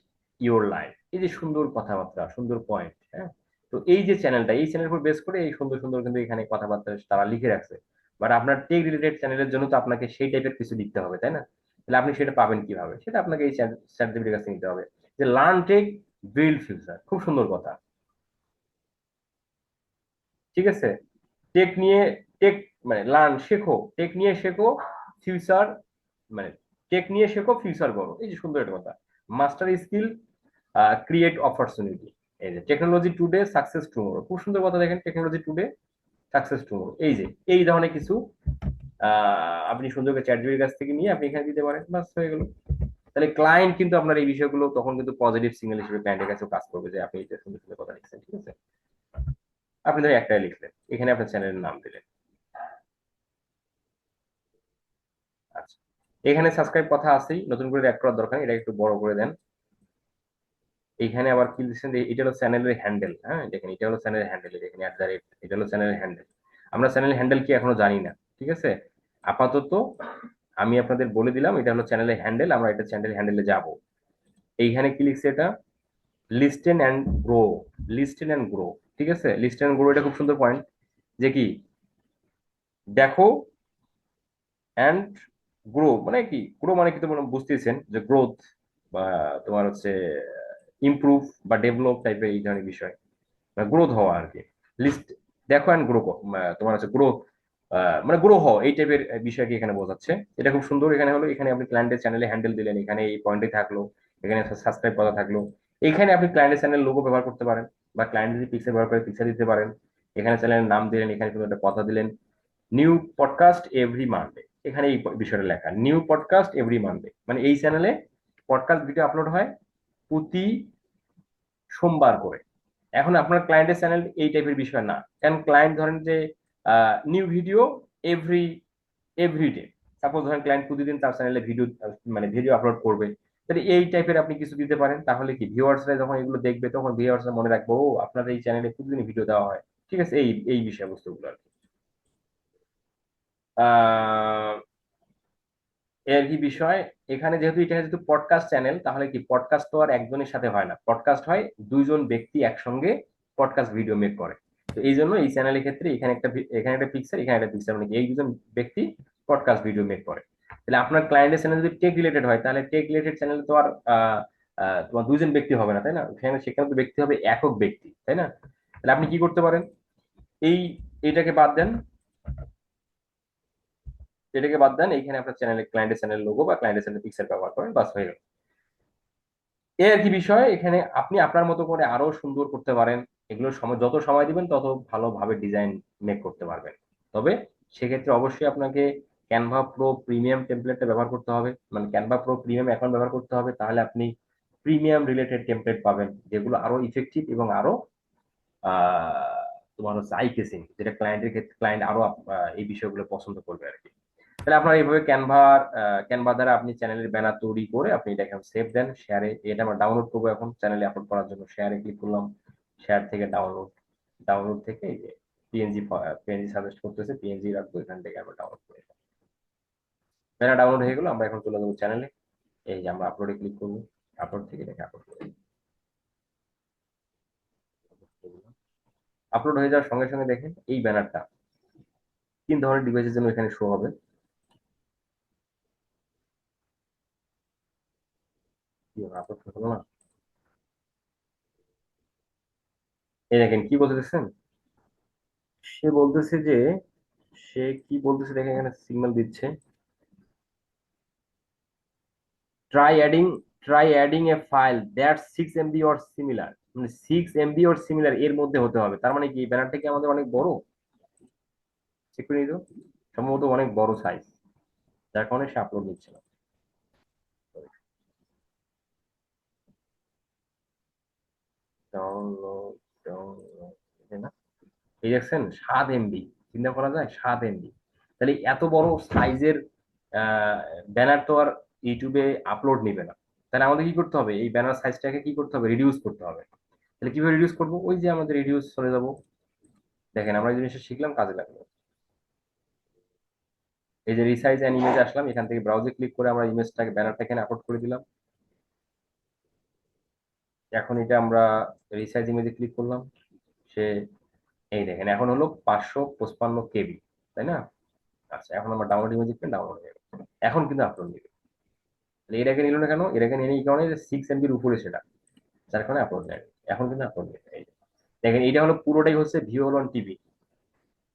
ইউর লাইফ, এই যে সুন্দর কথাবার্তা, সুন্দর পয়েন্ট। হ্যাঁ, তো এই যে চ্যানেলটা, এই চ্যানেলের উপর বেস করে এই সুন্দর সুন্দর কিন্তু এখানে কথাবার্তা তারা লিখে রাখছে। বাট আপনার টেক রিলেটেড চ্যানেলের জন্য তো আপনাকে সেই টাইপের কিছু লিখতে হবে, তাই না? তাহলে আপনি সেটা পাবেন কিভাবে, সেটা আপনাকে এই সার্টিফিকেট কাছে নিতে হবে, যে লার্ন টেক বিল্ড ফিউচার, খুব সুন্দর কথা। ঠিক আছে, টেক নিয়ে, টেক মানে লার্ন শেখো, টেক নিয়ে শেখো, ফিউচার মানে টেক নিয়ে শেখো, ফিউচার করো, এই যে সুন্দর একটা কথা। মাস্টার স্কিল, ক্রিয়েট অপরচুনিটি, এই যে টেকনোলজি টুডে সাকসেস টুমোরো, খুব সুন্দর কথা। দেখেন টেকনোলজি টুডে সাকসেস টুমোরো, এই যে এই ধরনের কিছু আপনি সুন্দর করে চ্যাট জিপিটির কাছ থেকে নিয়ে আপনি এখানে দিতে পারেন, বাস হয়ে গেল। তাহলে ক্লায়েন্ট কিন্তু আপনার এই বিষয়গুলো তখন কিন্তু পজিটিভ সিগন্যাল হিসেবে ক্লায়েন্টের কাছে কাজ করবে, যে আপনি এটা সুন্দর সুন্দর কথা লিখছেন। ঠিক আছে, আপনি ধরে একটাই লিখলেন, এখানে আপনার চ্যানেলের নাম দিলেন। আচ্ছা, এখানে সাবস্ক্রাইব কথা আছেই, নতুন করে অ্যাড করার দরকার নেই, এটা একটু বড় করে দেন। এইখানে আবার কি দিচ্ছেন, এটা হলো চ্যানেলের হ্যান্ডেল। হ্যাঁ, দেখেন এটা হলো চ্যানেলের হ্যান্ডেল, দেখেন @, এটা হলো চ্যানেলের হ্যান্ডেল। আমরা চ্যানেলের হ্যান্ডেল কি এখনো জানি না, ঠিক আছে? আপাতত আমি আপনাদের বলে দিলাম এটা হলো চ্যানেলের হ্যান্ডেল, আমরা এটা চ্যানেলের হ্যান্ডেলে যাব। এইখানে কি লিখছে এটা, listen and grow, listen and grow. ঠিক আছে, লিস্টেন অ্যান্ড গ্রো এটা খুব সুন্দর পয়েন্ট, যে কি দেখো অ্যান্ড গ্রো মানে কি, গ্রো মানে কি তোমরা বুঝতেছেন, যে গ্রোথ বা তোমার হচ্ছে ইমপ্রুভ বা ডেভেলপ টাইপের এই ধরনের বিষয়, মানে গ্রোথ হওয়া আর কি। লিস্ট দেখো অ্যান্ড গ্রো, তোমার হচ্ছে গ্রো, মানে গ্রো হওয়া, এই টাইপের বিষয়কে এখানে বোঝাচ্ছে। এটা খুব সুন্দর। এখানে হলো, এখানে আপনি ক্লায়েন্টের চ্যানেলে হ্যান্ডেল দিলেন, এখানে এই পয়েন্টে থাকলো, এখানে সাবস্ক্রাইব করা থাকলো। এখানে আপনি ক্লায়েন্টের চ্যানেল লোগো ব্যবহার করতে পারেন, বা ক্লায়েন্ট যদি পিকচার ব্যবহার করে পিকচার দিতে পারেন। এখানে চ্যানেলের নাম দিলেন, এখানে কোনো একটা কথা দিলেন, নিউ পডকাস্ট এভরি মানডে, এখানে এই বিষয়টা লেখা, নিউ পডকাস্ট এভরি মানডে, মানে এই চ্যানেলে পডকাস্ট ভিডিও আপলোড হয় প্রতি সোমবার করে, এখন আপনার ক্লায়েন্টের চ্যানেল এই টাইপের বিষয় না, কারণ ক্লায়েন্ট ধরেন যে new video every everyday, suppose ধরেন ক্লায়েন্ট প্রতিদিন তার চ্যানেলে ভিডিও মানে ভিডিও আপলোড করবে, তাহলে এই টাইপের আপনি কিছু দিতে পারেন, তাহলে কি ভিউয়ার্সরা যখন এগুলো দেখবে তখন ভিউয়ার্সরা মনে রাখবো ও আপনার এই চ্যানেলে প্রতিদিন ভিডিও দেওয়া হয়। ঠিক আছে, এই এই বিষয়বস্তুগুলো আর কি। আহ এর কি বিষয়, এখানে যেহেতু এটা যেহেতু পডকাস্ট চ্যানেল, তাহলে কি পডকাস্ট তো আর একজনের সাথে হয় না, পডকাস্ট হয় দুইজন ব্যক্তি একসঙ্গে পডকাস্ট ভিডিও মেক করে। তো এই জন্য এই চ্যানেলের ক্ষেত্রে এখানে একটা পিকচার, এখানে একটা পিকচার, মানে কি এই দুজন ব্যক্তি পডকাস্ট ভিডিও মেক করে। তাহলে আপনার ক্লায়েন্টের চ্যানেল যদি টেক রিলেটেড হয়, তাহলে টেক রিলেটেড চ্যানেল তো আর তোমার দুইজন ব্যক্তি হবে না, তাই না? সেখানে সেখানে তো ব্যক্তি হবে একক ব্যক্তি, তাই না? তাহলে আপনি কি করতে পারেন, এই এটাকে বাদ দেন, এটাকে বাদ দেন, এইখানে আপনার চ্যানেলের ক্লায়েন্টের চ্যানেল লোগো বা ক্লায়েন্টের চ্যানেল পিকচার ব্যবহার করেন, বাস হয়ে গেল। এই আর কি বিষয়, এখানে আপনি আপনার মতো করে আরো সুন্দর করতে পারেন। এগুলো সময় যত সময় দিবেন তত ভালোভাবে ডিজাইন মেক করতে পারবেন। তবে সেক্ষেত্রে অবশ্যই আপনাকে ক্যানভা প্রো প্রিমিয়াম টেমপ্লেটটা ব্যবহার করতে হবে, মানে ক্যানভা প্রো প্রিমিয়াম অ্যাকাউন্ট ব্যবহার করতে হবে, তাহলে আপনি প্রিমিয়াম রিলেটেড টেমপ্লেট পাবেন যেগুলো আরো ইফেক্টিভ এবং আরো তোমার হচ্ছে আই কেসিং, যেটা ক্লায়েন্টের ক্ষেত্রে ক্লায়েন্ট আরো এই বিষয়গুলো পছন্দ করবে আর কি। তাহলে আপনার এইভাবে ক্যানভা দ্বারা আপনি চ্যানেলের ব্যানার তৈরি করে আপনি এটা এখন সেভ দেন শেয়ারে, এটা আমরা ডাউনলোড করবো এখন চ্যানেলে আপলোড করার জন্য, শেয়ারে ক্লিক করলাম, শেয়ার থেকে ডাউনলোড, ডাউনলোড থেকে এই যে পিএনজি, পিএনজি সাজেস্ট করতেছে, পিএনজি রাখবো, এখান থেকে আমরা ডাউনলোড করে ব্যানার ডাউনলোড হয়ে গেলো। আমরা এখন চলে যাবো চ্যানেলে, এই যে আমরা আপলোডে ক্লিক করবো, আপলোড থেকে দেখে আপলোড করে আপলোড হয়ে যাওয়ার সঙ্গে সঙ্গে দেখেন এই ব্যানারটা 3 ধরনের ডিভাইসের জন্য এখানে শো হবে। কি আপলোড হলো না, এই দেখেন কি বলতেছেন, সে বলতেছে যে, সে কি বলতেছে দেখেন, এখানে সিগন্যাল দিচ্ছে, try adding try adding A file that 6 MB or similar, মানে 6 MB অর সিমিলার এর মধ্যে হতে হবে। তার মানে কি ব্যানারটা কি আমাদের অনেক বড়, চেক করে নিত, সম্ভবত অনেক বড় সাইজ, যার কারণে সে আপলোড দিচ্ছে না। ডাউনলোড, ডাউনলোড, না, এই দেখছেন 7 MB, চিন্তা করা যায় 7 MB, তাহলে এত বড় সাইজের ব্যানার তো আর ইউটিউবে আপলোড নিবে না। তাহলে আমাদের কি করতে হবে, এই ব্যানার সাইজটাকে কি করতে হবে, রিডিউস করতে হবে। তাহলে কিভাবে রিডিউস করবো, ওই যে আমাদের রিডিউস চলে যাব, দেখেন আমরা এই জিনিসটা শিখলাম, কাজে লাগলো। এই যে রিসাইজ অ্যান্ড ইমেজ আসলাম, এখান থেকে ব্রাউজে ক্লিক করে আমরা ইমেজটাকে ব্যানারটা এখানে আপলোড করে দিলাম। এখন এটা আমরা রিসাইজ ইমেজে ক্লিক করলাম, সে এই দেখেন এখন হলো 555 KB, তাই না? আচ্ছা, এখন আমরা ডাউনলোড ইমেজ দিচ্ছি, ডাউনলোড হয়ে গেল, এখন কিন্তু আপলোড নিবে। তাহলে এটাকে নিল না কেন, এটাকে নিয়ে এই কারণে যে 6 MBর উপরে সেটা, যার কারণে আপলোড নেয়, এখন কিন্তু আপলোড নেবে। এই যে দেখেন এটা হলো পুরোটাই হচ্ছে ভিউ হল টিভি,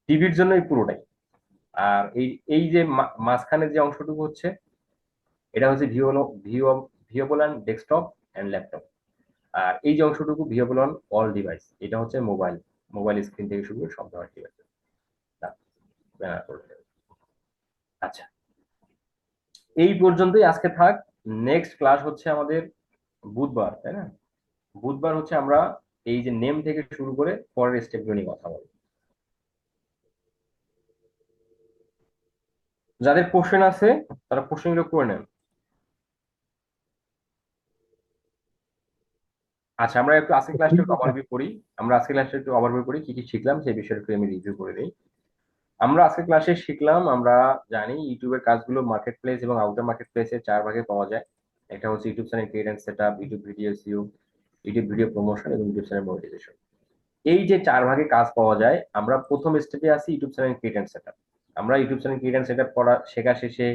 টিভির জন্যই পুরোটাই। আর এই এই যে মাঝখানের যে অংশটুকু হচ্ছে, এটা হচ্ছে ভিউবল অন ডেস্কটপ অ্যান্ড ল্যাপটপ। আর এই যে অংশটুকু ভিউবল অন অল ডিভাইস, এটা হচ্ছে মোবাইল, মোবাইল স্ক্রিন থেকে শুরু করে সব ধরনের ডিভাইস। আচ্ছা, এই পর্যন্তই আজকে থাক। নেক্সট ক্লাস হচ্ছে আমাদের বুধবার, তাই না? বুধবার হচ্ছে আমরা এই যে নেম থেকে শুরু করে পরের স্টেপগুলো নিয়ে কথা বলবো। যাদের কোশ্চেন আছে তারা কোশ্চেনগুলো করে নেন। আচ্ছা, আমরা একটু আজকে ক্লাসটা ঠিক একটু আছে। ওভারভিউ করি। আমরা আজকে ক্লাসটা একটু ওভারভিউ করি, কি কি শিখলাম সেই বিষয়টা একটু আমি রিভিউ করে দিই। আমরা আজকে ক্লাসে শিখলাম, আমরা জানি ইউটিউবের কাজগুলো মার্কেট প্লেস এবং আউটার মার্কেট প্লেসে 4 ভাগে পাওয়া যায়। একটা হচ্ছে YouTube channel create and set up, YouTube video SEO, YouTube video promotion এবং ইউটিউব চ্যানেল মনিটাইজেশন। এই যে 4 ভাগে কাজ পাওয়া যায়, আমরা প্রথম স্টেপে আছি YouTube channel create and set up. আমরা YouTube channel create and set up করা শেখা শেষে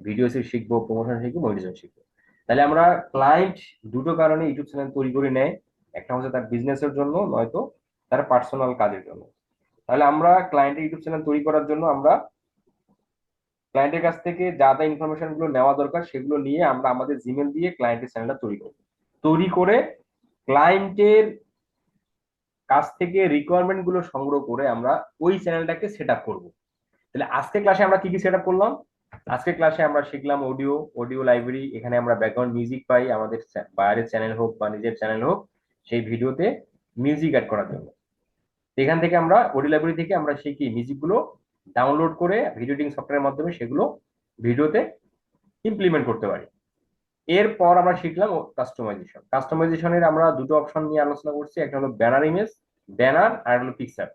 ভিডিও শিখবো, প্রমোশন শিখবো, মনিটাইজেশন শিখবো। তাহলে আমরা ক্লায়েন্ট দুটো কারণে ইউটিউব চ্যানেল তৈরি করে নেয়, একটা হচ্ছে তার বিজনেসের জন্য, নয়তো তার পার্সোনাল কাজের জন্য। তাহলে আমরা ক্লায়েন্টের ইউটিউব চ্যানেল তৈরি করার জন্য আমরা ক্লায়েন্টের কাছ থেকে যা যা ইনফরমেশন গুলো নেওয়া দরকার সেগুলো নিয়ে আমরা আমাদের জিমেল দিয়ে ক্লায়েন্টের চ্যানেলটা তৈরি করব। তৈরি করে ক্লায়েন্টের কাছ থেকে রিকোয়ারমেন্ট গুলো সংগ্রহ করে আমরা ওই চ্যানেলটাকে সেট আপ করবো। তাহলে আজকে ক্লাসে আমরা কি কি সেট আপ করলাম, আজকে ক্লাসে আমরা শিখলাম অডিও, অডিও লাইব্রেরি, এখানে আমরা ব্যাকগ্রাউন্ড মিউজিক পাই, আমাদের বাইরের চ্যানেল হোক বা নিজের চ্যানেল হোক, সেই ভিডিওতে মিউজিক অ্যাড করার জন্য। এখান থেকে আমরা অডিও লাইব্রেরি থেকে আমরা সেই কি মিউজিকগুলো ডাউনলোড করে ভিডিও এডিটিং সফটওয়্যারের মাধ্যমে সেগুলো ভিডিওতে ইমপ্লিমেন্ট করতে পারি। এরপর আমরা শিখলাম কাস্টমাইজেশন। কাস্টমাইজেশনের আমরা দুটো অপশন নিয়ে আলোচনা করছি, একটা হলো ব্যানার ইমেজ, ব্যানার, আর হলো পিকচার।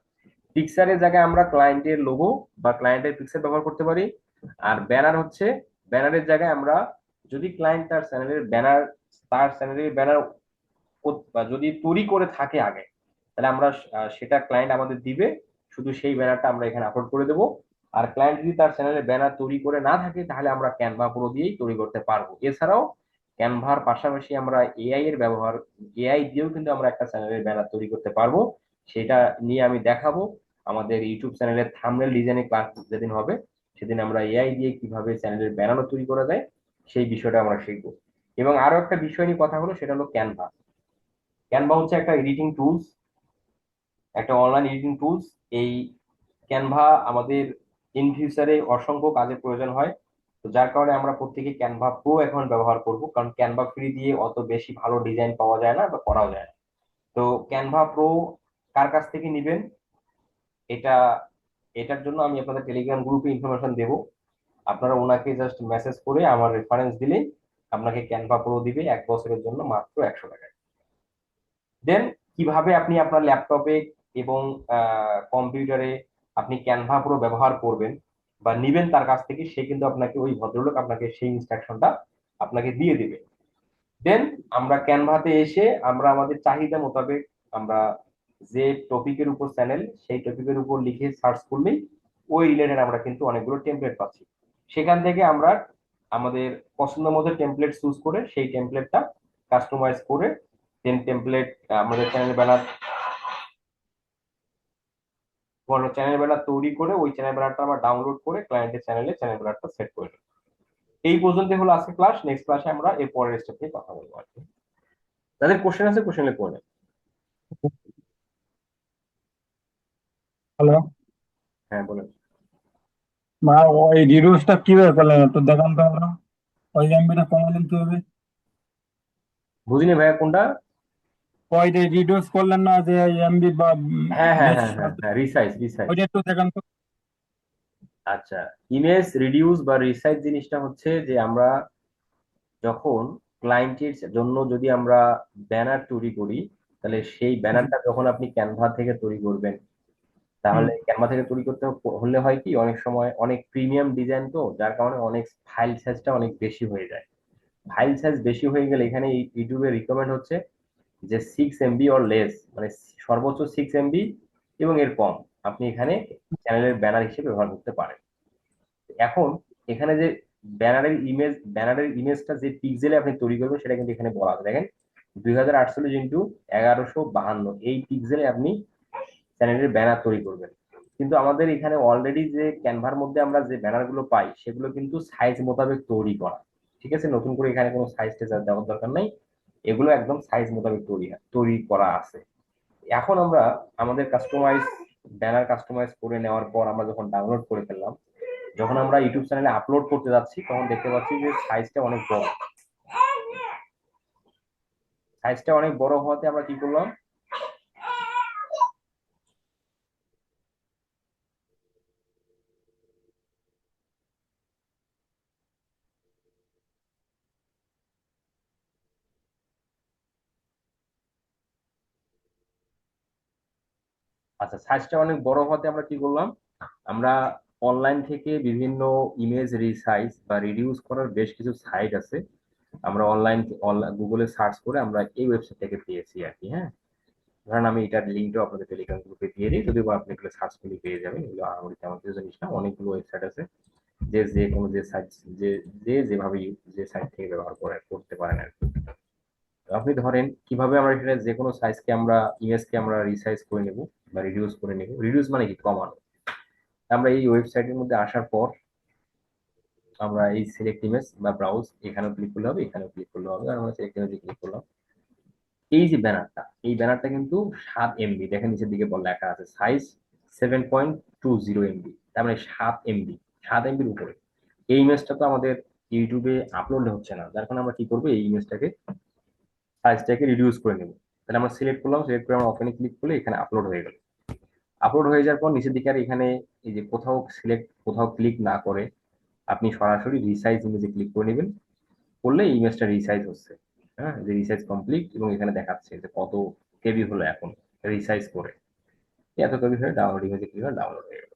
পিকচারের জায়গায় আমরা ক্লায়েন্টের লোগো বা ক্লায়েন্টের পিকচার ব্যবহার করতে পারি। আর ব্যানার হচ্ছে, ব্যানারের জায়গায় আমরা যদি ক্লায়েন্ট তার চ্যানেলের ব্যানার বা যদি তৈরি করে থাকে আগে, তাহলে আমরা সেটা ক্লায়েন্ট আমাদের দিবে, শুধু সেই ব্যানারটা আমরা এখানে আপলোড করে দেবো। আর ক্লায়েন্ট যদি তার চ্যানেলে ব্যানার তৈরি করে না থাকে, তাহলে আমরা ক্যানভা প্রো দিয়েই তৈরি করতে পারবো। এছাড়াও ক্যানভার পাশাপাশি আমরা এআই এর ব্যবহার, এআই দিয়েও কিন্তু আমরা একটা চ্যানেলের ব্যানার তৈরি করতে পারবো। সেটা নিয়ে আমি দেখাবো আমাদের ইউটিউব চ্যানেলের থাম্বনেল ডিজাইনের ক্লাস যেদিন হবে, সেদিন আমরা এআই দিয়ে কিভাবে চ্যানেলের ব্যানারও তৈরি করা যায় সেই বিষয়টা আমরা শিখবো। এবং আরো একটা বিষয় নিয়ে কথা হলো, সেটা হলো ক্যানভা। ক্যানভা হচ্ছে একটা এডিটিং টুলস, একটা অনলাইন এডিটিং টুলস। এই ক্যানভা আমাদের ইন ফিউচারে অসংখ্য কাজে প্রয়োজন হয়। তো যার কারণে আমরা প্রত্যেকে ক্যানভা প্রো এখন ব্যবহার করব, কারণ ক্যানভা ফ্রি দিয়ে অত বেশি ভালো ডিজাইন পাওয়া যায় না বা করাও যায় না। তো ক্যানভা প্রো কার কাছ থেকে নিবেন, এটা এটার জন্য আমি আপনাদের টেলিগ্রাম গ্রুপে ইনফরমেশন দেব। আপনারা ওনাকে জাস্ট মেসেজ করে আমার রেফারেন্স দিলেই আপনাকে ক্যানভা প্রো দিবে 1 বছরের জন্য মাত্র 100 টাকায়। দেন কিভাবে আপনি আপনার ল্যাপটপে এবং কম্পিউটারে আপনি ক্যানভা প্রো ব্যবহার করবেন বা নিবেন তার কাছ থেকে, সে কিন্তু আপনাকে, ওই ভদ্রলোক আপনাকে সেই ইনস্ট্রাকশনটা আপনাকে দিয়ে দিবে। দেন আমরা ক্যানভাতে এসে আমরা আমাদের চাহিদা মোতাবেক আমরা যে টপিকের উপর চ্যানেল, সেই টপিকের উপর লিখে সার্চ করলেই ওই রিলেটেড আমরা কিন্তু অনেকগুলো টেমপ্লেট পাচ্ছি। সেখান থেকে আমরা আমাদের পছন্দ মতো টেমপ্লেট চুজ করে সেই টেমপ্লেটটা কাস্টমাইজ করে দেন টেমপ্লেট আমাদের চ্যানেল ব্যানার তৈরি করে ওই চ্যানেল ব্যানারটা আমরা ডাউনলোড করে ক্লায়েন্টের চ্যানেলে চ্যানেল ব্যানারটা সেট করে দিই। এই পর্যন্ত হলো আজকে ক্লাস। নেক্সট ক্লাসে আমরা এর পরের স্টেপ নিয়ে কথা বলবো আর কি। তাদের কোশ্চেন আছে, কোশ্চেন করে নেন। হ্যালো। হ্যাঁ বলেন। মা, ওই রিডিউসটা কিভাবে করলেন একটু দেখান তো আমরা। ওই এমবিটা কমালেন কিভাবে? বুঝিনি ভাইয়া কোনটা? ওই যে রিডিউস করলেন না যে এমবি বা হ্যাঁ হ্যাঁ বেশ, হ্যাঁ হ্যাঁ হ্যাঁ, রিসাইজ রিসাইজ। ওইটা একটু দেখান তো। আচ্ছা, ইমেজ রিডিউস বা রিসাইজ জিনিসটা হচ্ছে যে আমরা যখন ক্লায়েন্টের জন্য যদি আমরা ব্যানার তৈরি করি, তাহলে সেই জি। ব্যানারটা যখন আপনি ক্যানভা থেকে তৈরি করবেন, হুম। তাহলে ক্যানভা থেকে তৈরি করতে হলে হয় কি, অনেক সময় অনেক প্রিমিয়াম ডিজাইন, তো যার কারণে অনেক ফাইল সাইজটা অনেক বেশি হয়ে যায়। ফাইল সাইজ বেশি হয়ে গেলে এখানে ইউটিউবে রিকমেন্ড হচ্ছে যে 6 MB অর লেস, মানে সর্বোচ্চ 6 MB এবং এর কম আপনি এখানে চ্যানেলের ব্যানার হিসেবে ব্যবহার করতে পারেন। এখন এখানে যে ব্যানারের ইমেজটা যে পিক্সেলে আপনি তৈরি করবেন, সেটা কিন্তু এখানে বলা আছে, দেখেন 2048x1152 এই পিক্সেলে আপনি চ্যানেলের ব্যানার তৈরি করবেন। কিন্তু আমাদের এখানে অলরেডি যে ক্যানভার মধ্যে আমরা যে ব্যানার গুলো পাই, সেগুলো কিন্তু সাইজ মোতাবেক তৈরি করা। ঠিক আছে, নতুন করে এখানে কোনো সাইজ দেওয়ার দরকার নাই, এগুলো একদম সাইজ মোতাবেক তৈরি করা আছে। এখন আমরা আমাদের ব্যানার কাস্টমাইজ করে নেওয়ার পর আমরা যখন ডাউনলোড করে ফেললাম, যখন আমরা ইউটিউব চ্যানেলে আপলোড করতে যাচ্ছি, তখন দেখতে পাচ্ছি যে সাইজটা অনেক বড় হওয়াতে আমরা কি করলাম, আচ্ছা সাইজটা অনেক বড় হওয়াতে আমরা কি করলাম, আমরা অনলাইন থেকে বিভিন্ন ইমেজ রিসাইজ বা রিডিউস করার বেশ কিছু সাইট আছে। আমরা গুগলে সার্চ করে আমরা এই ওয়েবসাইট থেকে পেয়েছি আর কি। হ্যাঁ, ধরেন আমি এটার লিঙ্কটাও আপনাদের টেলিগ্রাম গ্রুপে দিয়ে দিই, যদি আপনি এগুলো সার্চ করে পেয়ে যাবেন। এগুলো আহামরি তেমন কিছু জিনিস না, অনেকগুলো ওয়েবসাইট আছে। যে যে কোনো যে সাইট, যে যেভাবে যে সাইট থেকে ব্যবহার করতে পারেন আর কি। তো আপনি ধরেন কিভাবে আমরা এখানে যে কোনো সাইজকে আমরা ইমেজকে আমরা রিসাইজ করে নেব বা রিডিউস করে নেব। রিডিউস মানে কি, কমানো। আমরা এই ওয়েবসাইটের মধ্যে আসার পর আমরা এই সিলেক্ট ইমেজ বা ব্রাউজ, এখানেও ক্লিক করলে হবে, এখানেও ক্লিক করলে হবে, আর আমরা সিলেক্ট ইমেজে ক্লিক করলাম। এই যে ব্যানারটা, এই ব্যানারটা কিন্তু 7 MB, দেখেন নিচের দিকে লেখা আছে সাইজ 7.20 MB, তার মানে 7 MB, 7 MBর উপরে। এই ইমেজটা তো আমাদের ইউটিউবে আপলোড হচ্ছে না, যার কারণে আমরা কি করবো, এই ইমেজটাকে সাইজটাকে রিডিউস করে নেব। তাহলে আমরা সিলেক্ট করলাম, সিলেক্ট করে আমরা ওপেনে ক্লিক করলে এখানে আপলোড হয়ে গেল। আপলোড হয়ে যাওয়ার পর নিচের দিকে আর এখানে এই যে কোথাও ক্লিক না করে আপনি সরাসরি রিসাইজ ইমেজে ক্লিক করে নেবেন। করলে ইমেজটা রিসাইজ হচ্ছে। হ্যাঁ, যে রিসাইজ কমপ্লিট এবং এখানে দেখাচ্ছে যে কত কেবি হলো এখন রিসাইজ করে। এত কেবি হয়ে ডাউনলোড ইমেজে ক্লিক করে ডাউনলোড হয়ে গেল।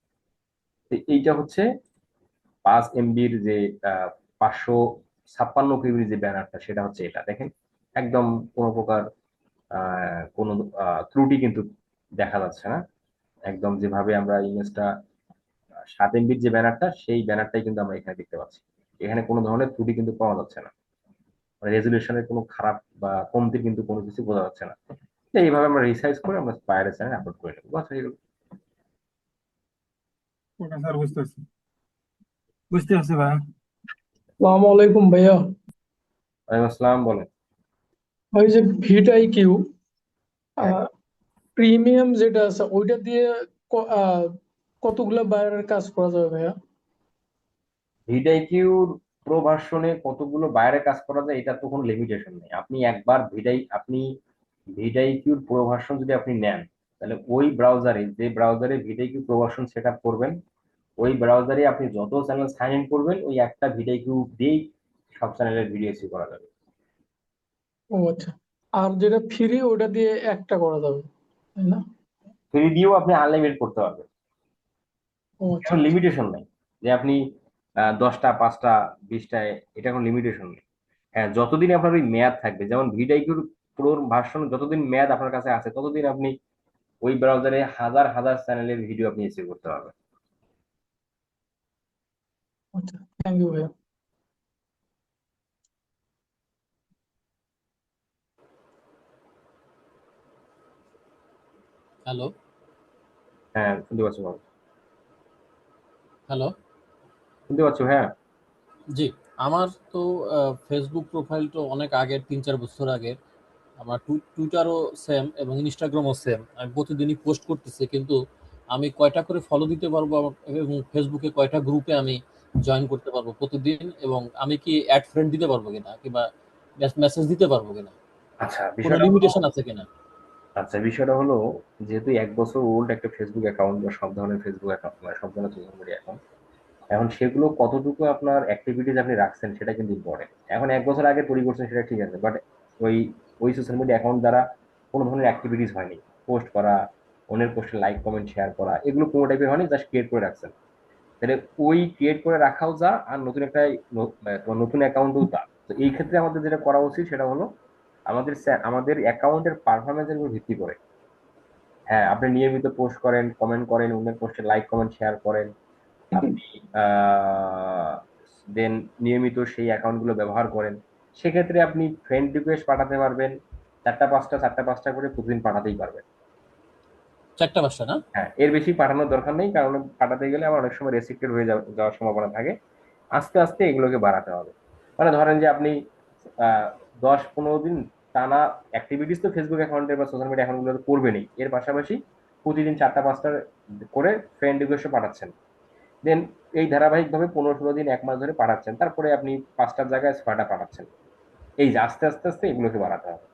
তো এইটা হচ্ছে 5 MB যে 556 কেবির যে ব্যানারটা, সেটা হচ্ছে এটা দেখেন। একদম কোনো প্রকার কোনো ত্রুটি কিন্তু দেখা যাচ্ছে না। একদম যেভাবে আমরা ইমেজটা 7 MBর যে ব্যানারটা, সেই ব্যানারটাই কিন্তু আমরা এখানে দেখতে পাচ্ছি। এখানে কোনো ধরনের ত্রুটি কিন্তু পাওয়া যাচ্ছে না, রেজুলেশনের কোনো খারাপ বা কমতি কিন্তু কোনো কিছু বোঝা যাচ্ছে না। তো এইভাবে আমরা রিসাইজ করে আমরা স্পাইরাল চ্যানেল আপলোড করে নেবো, বাস হয়ে গেল। ওকে স্যার, বুঝতে পারছি, বুঝতে পারছি ভাইয়া। আসসালামু আলাইকুম ভাইয়া। ওয়ালাইকুম আসসালাম, বলেন। ওই যে ভিটাই কিউ হ্যাঁ, প্রিমিয়াম যেটা আছে ওইটা দিয়ে কতগুলা বাইরের কাজ করা যাবে ভাইয়া? ভিডাইকিউর প্রো ভার্সনে কতগুলো বাইরে কাজ করা যায় এটা তো কোনো লিমিটেশন নেই। আপনি ভিডাইকিউর প্রো ভার্সন যদি আপনি নেন, তাহলে ওই ব্রাউজারে, যে ব্রাউজারে ভিডাইকিউ প্রো ভার্সন সেট আপ করবেন, ওই ব্রাউজারে আপনি যত চ্যানেল সাইন ইন করবেন, ওই একটা ভিডাইকিউ দিয়েই সব চ্যানেলের ভিডিও সি করা যাবে। ও আচ্ছা। আর যেটা ফ্রি ওটা দিয়ে একটা করা যাবে, তাই না? ফ্রি দিয়েও আপনি আনলিমিটেড করতে পারবেন, ও আচ্ছা কোনো আচ্ছা। লিমিটেশন নাই যে আপনি 10টা, 5টা, 20টায়, এটা কোনো লিমিটেশন নেই। হ্যাঁ, যতদিন আপনার ওই মেয়াদ থাকবে, যেমন ভিডাইকিউর প্রোর ভার্সন যতদিন মেয়াদ আপনার কাছে আছে, ততদিন আপনি ওই ব্রাউজারে হাজার হাজার চ্যানেলের ভিডিও আপনি সেভ করতে পারবেন। আচ্ছা, থ্যাংক ইউ ভাইয়া। হ্যালো। হ্যাঁ, শুনতে পাচ্ছি বল। হ্যালো। শুনতে পাচ্ছ? হ্যাঁ। জি। আমার তো ফেসবুক প্রোফাইল তো অনেক আগের, 3-4 বছর আগের। আমার টুইটারও সেম এবং ইনস্টাগ্রামও সেম। আমি প্রতিদিনই পোস্ট করতেছি, কিন্তু আমি কয়টা করে ফলো দিতে পারবো এবং ফেসবুকে কয়টা গ্রুপে আমি জয়েন করতে পারবো প্রতিদিন, এবং আমি কি অ্যাড ফ্রেন্ড দিতে পারবো কিনা, কিংবা মেসেজ দিতে পারবো কিনা, আচ্ছা, কোনো বিষয়টা হলো লিমিটেশন আছে কিনা? বিষয়টা হলো, যেহেতু 1 বছর ওল্ড একটা ফেসবুক অ্যাকাউন্ট বা সব ধরনের ফেসবুক অ্যাকাউন্ট, মানে সব ধরনের সোশ্যাল মিডিয়া অ্যাকাউন্ট, এখন সেগুলো কতটুকু আপনার অ্যাক্টিভিটিজ আপনি রাখছেন সেটা কিন্তু ইম্পর্টেন্ট। এখন 1 বছর আগে তৈরি করছেন সেটা ঠিক আছে, বাট ওই ওই সোশ্যাল মিডিয়া অ্যাকাউন্ট দ্বারা কোনো ধরনের অ্যাক্টিভিটিস হয়নি। পোস্ট করা, অন্যের পোস্টে লাইক কমেন্ট শেয়ার করা, এগুলো কোনো টাইপের হয়নি, জাস্ট ক্রিয়েট করে রাখছেন। তাহলে ওই ক্রিয়েট করে রাখাও যা, আর নতুন একটা তোমার নতুন অ্যাকাউন্টও তা। তো এই ক্ষেত্রে আমাদের যেটা করা উচিত সেটা হলো, আমাদের অ্যাকাউন্টের পারফরমেন্সের উপর ভিত্তি করে, হ্যাঁ, আপনি নিয়মিত পোস্ট করেন, কমেন্ট করেন, অন্যের পোস্টে লাইক কমেন্ট শেয়ার করেন, আপনি দেন নিয়মিত সেই অ্যাকাউন্টগুলো ব্যবহার করেন, সেক্ষেত্রে আপনি ফ্রেন্ড রিকোয়েস্ট পাঠাতে পারবেন 4টা 5টা করে প্রতিদিন পাঠাতেই পারবেন। 4টা 5টা না? হ্যাঁ, এর বেশি পাঠানোর দরকার নেই, কারণ পাঠাতে গেলে আমার অনেক সময় রেস্ট্রিক্টেড হয়ে যাওয়ার সম্ভাবনা থাকে। আস্তে আস্তে এগুলোকে বাড়াতে হবে। মানে ধরেন যে আপনি 10-15 দিন টানা অ্যাক্টিভিটিস তো ফেসবুক অ্যাকাউন্টে বা সোশ্যাল মিডিয়া অ্যাকাউন্টগুলো করবেনই, এর পাশাপাশি প্রতিদিন 4টা 5টা করে ফ্রেন্ড রিকোয়েস্ট পাঠাচ্ছেন। দেন এই ধারাবাহিকভাবে 15-16 দিন, 1 মাস ধরে পাঠাচ্ছেন, তারপরে আপনি 5টার জায়গায় 6টা পাঠাচ্ছেন। এই যে আস্তে আস্তে আস্তে এগুলোকে বাড়াতে হবে।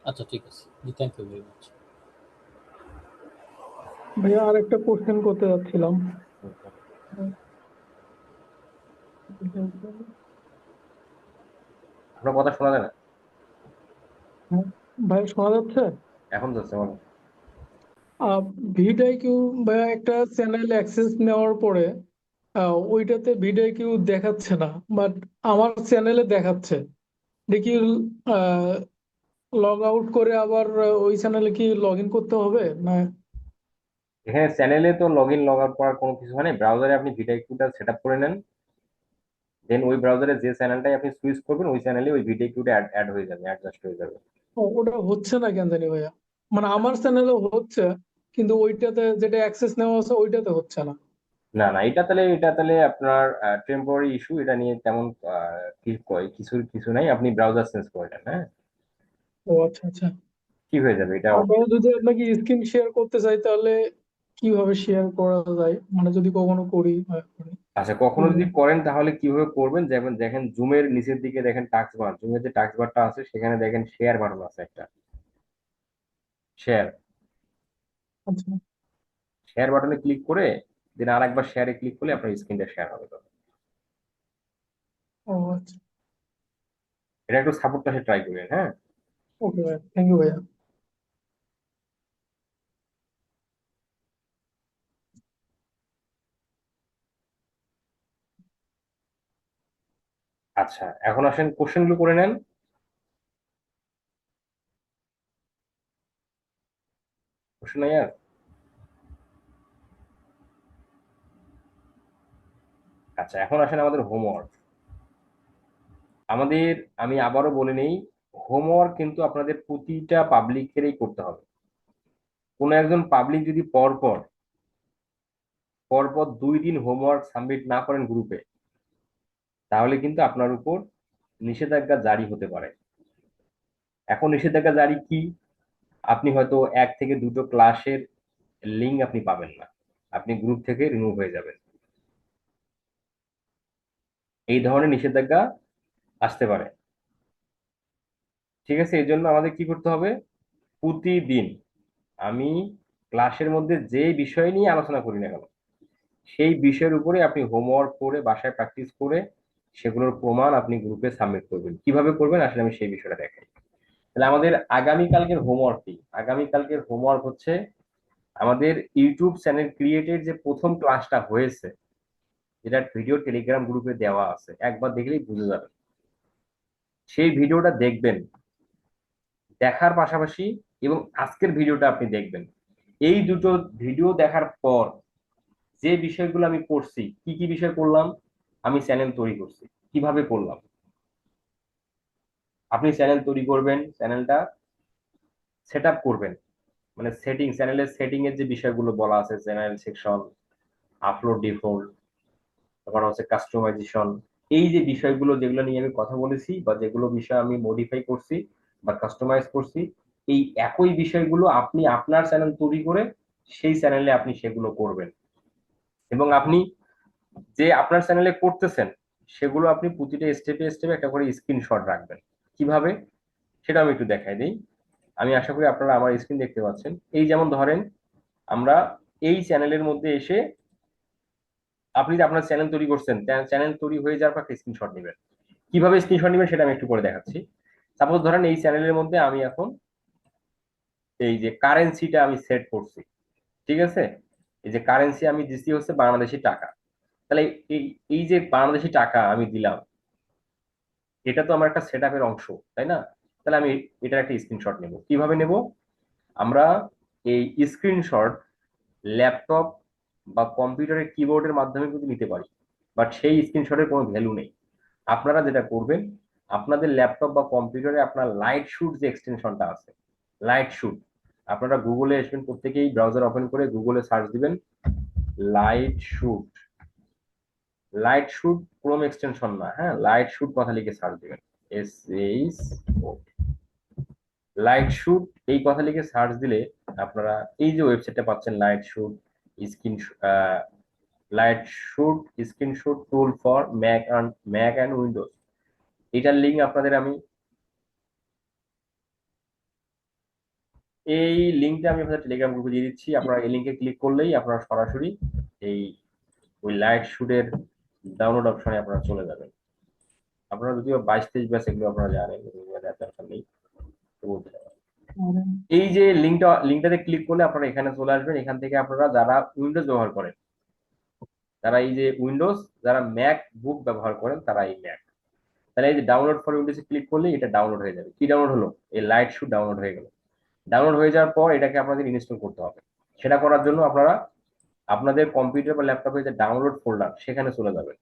আচ্ছা, ঠিক আছে। জি, থ্যাংক ইউ ভেরি মাচ। ভাইয়া আর একটা কোশ্চেন করতে যাচ্ছিলাম। আপনার কথা শোনা যায় না। হ্যাঁ, ভাই শোনা যাচ্ছে? এখন যাচ্ছে, বলো। ভিডিও কিউ ভাইয়া একটা চ্যানেল অ্যাক্সেস নেওয়ার পরে ওইটাতে ভিডিও কিউ দেখাচ্ছে না, বাট আমার চ্যানেলে দেখাচ্ছে। দেখি লগ আউট করে আবার ওই চ্যানেলে কি লগ ইন করতে হবে না? এখানে চ্যানেলে তো লগ ইন লগ আউট করার কোনো কিছু হয় না। ব্রাউজারে আপনি ভিডিওটা সেট আপ করে নেন, দেন ওই ব্রাউজারে যে চ্যানেলটাই আপনি সুইচ করবেন, ওই চ্যানেলে ওই ভিডিওটা অ্যাড হয়ে যাবে, অ্যাডজাস্ট হয়ে যাবে। ওটা হচ্ছে না কেন জানি ভাইয়া। মানে আমার চ্যানেলে হচ্ছে, কিন্তু ওইটাতে যেটা অ্যাক্সেস নেওয়া আছে ওইটাতে হচ্ছে না। না না, এটা তাহলে আপনার টেম্পোরারি ইস্যু। এটা নিয়ে তেমন কিছু কিছু নাই, আপনি ব্রাউজার চেঞ্জ করে নেন। হ্যাঁ, ও আচ্ছা আচ্ছা। ঠিক হয়ে যাবে এটা। আর ভাইয়া যদি আপনাকে স্ক্রিন শেয়ার করতে চাই তাহলে কিভাবে শেয়ার করা যায়, মানে যদি কখনো করি আচ্ছা, কখনো যদি করেন তাহলে কিভাবে করবেন, যেমন দেখেন জুমের নিচের দিকে দেখেন টাস্ক বার, জুমের যে টাস্ক বারটা আছে সেখানে দেখেন শেয়ার বাটন আছে একটা। শেয়ার আচ্ছা। শেয়ার বাটনে ক্লিক করে দেন আরেকবার শেয়ারে ক্লিক করলে আপনার স্ক্রিনটা শেয়ার হবে তখন। ও আচ্ছা। এটা একটু সাপোর্টটা ট্রাই করবেন, হ্যাঁ। ওকে ভাইয়া, থ্যাংক ইউ ভাইয়া। আচ্ছা, এখন আসেন কোশ্চেন গুলো করে নেন। কোশ্চেন নাই আর? আচ্ছা, এখন আসেন আমাদের হোমওয়ার্ক। আমাদের, আমি আবারও বলে নেই, হোমওয়ার্ক কিন্তু আপনাদের প্রতিটা পাবলিকেরই করতে হবে। কোনো একজন পাবলিক যদি পরপর পরপর 2 দিন হোমওয়ার্ক সাবমিট না করেন গ্রুপে, তাহলে কিন্তু আপনার উপর নিষেধাজ্ঞা জারি হতে পারে। এখন নিষেধাজ্ঞা জারি কি? আপনি হয়তো 1 থেকে 2টো ক্লাসের লিঙ্ক আপনি পাবেন না, আপনি গ্রুপ থেকে রিমুভ হয়ে যাবেন। এই ধরনের নিষেধাজ্ঞা আসতে পারে। ঠিক আছে, এই জন্য আমাদের কি করতে হবে? প্রতিদিন আমি ক্লাসের মধ্যে যে বিষয় নিয়ে আলোচনা করি না কেন, সেই বিষয়ের উপরে আপনি হোমওয়ার্ক করে বাসায় প্র্যাকটিস করে সেগুলোর প্রমাণ আপনি গ্রুপে সাবমিট করবেন। কিভাবে করবেন আসলে আমি সেই বিষয়টা দেখাই। তাহলে আমাদের আগামীকালকের হোমওয়ার্ক কি? আগামীকালকের হোমওয়ার্ক হচ্ছে আমাদের ইউটিউব চ্যানেল ক্রিয়েটের যে প্রথম ক্লাসটা হয়েছে, যেটা ভিডিও টেলিগ্রাম গ্রুপে দেওয়া আছে, একবার দেখলেই বুঝে যাবেন। সেই ভিডিওটা দেখবেন, দেখার পাশাপাশি এবং আজকের ভিডিওটা আপনি দেখবেন। এই দুটো ভিডিও দেখার পর যে বিষয়গুলো আমি পড়ছি, কি কি বিষয় পড়লাম, আমি চ্যানেল তৈরি করছি কিভাবে করলাম, আপনি চ্যানেল তৈরি করবেন, চ্যানেলটা সেট আপ করবেন, মানে সেটিং, চ্যানেলের সেটিং এর যে বিষয়গুলো বলা আছে, চ্যানেল সেকশন, আপলোড ডিফল্ট, তারপর হচ্ছে কাস্টমাইজেশন, এই যে বিষয়গুলো যেগুলো নিয়ে আমি কথা বলেছি বা যেগুলো বিষয় আমি মডিফাই করছি বা কাস্টমাইজ করছি, এই একই বিষয়গুলো আপনি আপনার চ্যানেল তৈরি করে সেই চ্যানেলে আপনি সেগুলো করবেন। এবং আপনি যে আপনার চ্যানেলে করতেছেন সেগুলো আপনি প্রতিটা স্টেপে স্টেপে একটা করে স্ক্রিনশট রাখবেন। কিভাবে সেটা আমি একটু দেখাই দিই। আমি আশা করি আপনারা আমার স্ক্রিন দেখতে পাচ্ছেন। এই যেমন ধরেন, আমরা এই চ্যানেলের মধ্যে এসে, আপনি যে আপনার চ্যানেল তৈরি করছেন, চ্যানেল তৈরি হয়ে যাওয়ার পর একটা স্ক্রিনশট নেবেন। কিভাবে স্ক্রিনশট নেবেন সেটা আমি একটু পরে দেখাচ্ছি। সাপোজ ধরেন এই চ্যানেলের মধ্যে আমি এখন এই যে কারেন্সিটা আমি সেট করছি, ঠিক আছে, এই যে কারেন্সি আমি দিচ্ছি হচ্ছে বাংলাদেশি টাকা। তাহলে এই এই যে বাংলাদেশি টাকা আমি দিলাম, এটা তো আমার একটা সেট আপের অংশ, তাই না? তাহলে আমি এটার একটা স্ক্রিনশট নেব। কিভাবে নেব? আমরা এই স্ক্রিনশট ল্যাপটপ বা কম্পিউটারের কিবোর্ডের মাধ্যমে কিন্তু নিতে পারি, বাট সেই স্ক্রিনশটের কোনো ভ্যালু নেই। আপনারা যেটা করবেন, আপনাদের ল্যাপটপ বা কম্পিউটারে আপনার লাইট শুট যে এক্সটেনশনটা আছে, লাইট শুট, আপনারা গুগলে আসবেন, প্রত্যেকেই ব্রাউজার ওপেন করে গুগলে সার্চ দিবেন light shoot. Light shoot Chrome extension না, হ্যাঁ, লাইট শুট কথা লিখে সার্চ দিবেন, SH লাইট শুট এই কথা লিখে সার্চ দিলে আপনারা এই যে ওয়েবসাইটটা পাচ্ছেন, light shoot screen light shoot screenshot tool for Mac and Windows, এটার লিঙ্ক আপনাদের আমি, এই লিঙ্কটা আমি আপনাদের টেলিগ্রাম গ্রুপে দিয়ে দিচ্ছি। আপনারা এই লিঙ্কে ক্লিক করলেই আপনারা সরাসরি এই ওই লাইট শুটের ডাউনলোড অপশনে আপনারা চলে যাবেন। আপনারা যদিও 22-23 ব্যাচ এগুলো আপনারা জানেন, দরকার নেই, বলতে পারেন। এই যে লিঙ্কটাতে ক্লিক করলে আপনারা এখানে চলে আসবেন। এখান থেকে আপনারা যারা উইন্ডোজ ব্যবহার করেন, তারা এই যে উইন্ডোজ, যারা ম্যাক বুক ব্যবহার করেন তারা এই ম্যাক, তাহলে এই যে ডাউনলোড ফর উইন্ডোজে ক্লিক করলে এটা ডাউনলোড হয়ে যাবে। কি ডাউনলোড হলো? এই লাইট শুট ডাউনলোড হয়ে গেল। ডাউনলোড হয়ে যাওয়ার পর এটাকে আপনাদের ইনস্টল করতে হবে। সেটা করার জন্য আপনারা আপনাদের কম্পিউটার বা ল্যাপটপে যে ডাউনলোড ফোল্ডার সেখানে চলে যাবেন,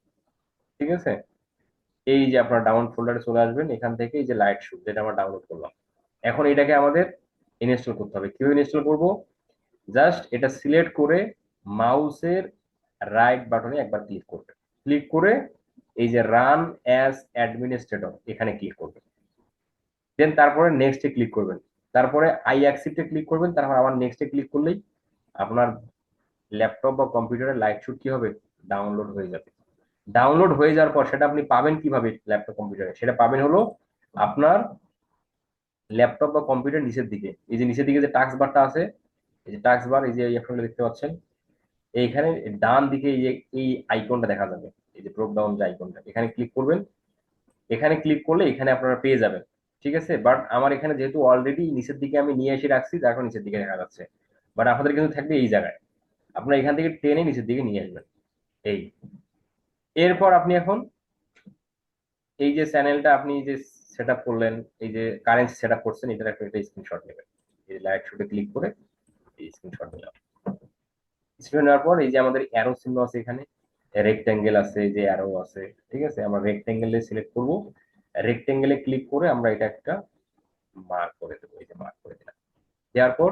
ঠিক আছে। এই যে আপনারা ডাউনলোড ফোল্ডারে চলে আসবেন, এখান থেকে এই যে লাইট শুট যেটা আমরা ডাউনলোড করলাম, এখন এটাকে আমাদের ইনস্টল করতে হবে। কিভাবে ইনস্টল করব? জাস্ট এটা সিলেক্ট করে মাউসের রাইট বাটনে একবার ক্লিক করবেন, ক্লিক করে এই যে রান অ্যাজ অ্যাডমিনিস্ট্রেটর এখানে ক্লিক করবেন, দেন তারপরে নেক্সটে ক্লিক করবেন, তারপরে আই অ্যাকসেপ্টে ক্লিক করবেন, তারপর আবার নেক্সটে ক্লিক করলেই আপনার ল্যাপটপ বা কম্পিউটারে লাইট শুট কি হবে? ডাউনলোড হয়ে যাবে। ডাউনলোড হয়ে যাওয়ার পর সেটা আপনি পাবেন কিভাবে ল্যাপটপ কম্পিউটারে? সেটা পাবেন হলো আপনার ল্যাপটপ বা কম্পিউটার নিচের দিকে, এই যে নিচের দিকে যে টাস্ক বারটা আছে, এই যে টাস্ক বার, এই যে আপনারা দেখতে পাচ্ছেন, এইখানে ডান দিকে এই আইকনটা দেখা যাবে, এই যে ড্রপ ডাউন যে আইকনটা, এখানে ক্লিক করবেন। এখানে ক্লিক করলে এখানে আপনারা পেয়ে যাবেন। ঠিক আছে, বাট আমার এখানে যেহেতু অলরেডি নিচের দিকে আমি নিয়ে এসে রাখছি, যার কারণে নিচের দিকে দেখা যাচ্ছে। বাট আপনাদের কিন্তু থাকবে এই জায়গায়, আপনারা এখান থেকে টেনে নিচের দিকে নিয়ে আসবেন। এই এরপর আপনি এখন এই যে চ্যানেলটা আপনি যে সেট আপ করলেন, এই যে কারেন্ট সেট আপ করছেন, এটার একটা স্ক্রিনশট নেবেন। এই লাইট শুটে ক্লিক করে এই স্ক্রিনশট নিলাম। স্ক্রিনশট নেওয়ার পর এই যে আমাদের অ্যারো চিহ্ন আছে, এখানে রেক্টেঙ্গেল আছে, যে অ্যারো আছে, ঠিক আছে, আমরা রেক্টেঙ্গেলে সিলেক্ট করব। রেক্টেঙ্গেলে ক্লিক করে আমরা এটা একটা মার্ক করে দেবো, এই যে মার্ক করে দিলাম। দেওয়ার পর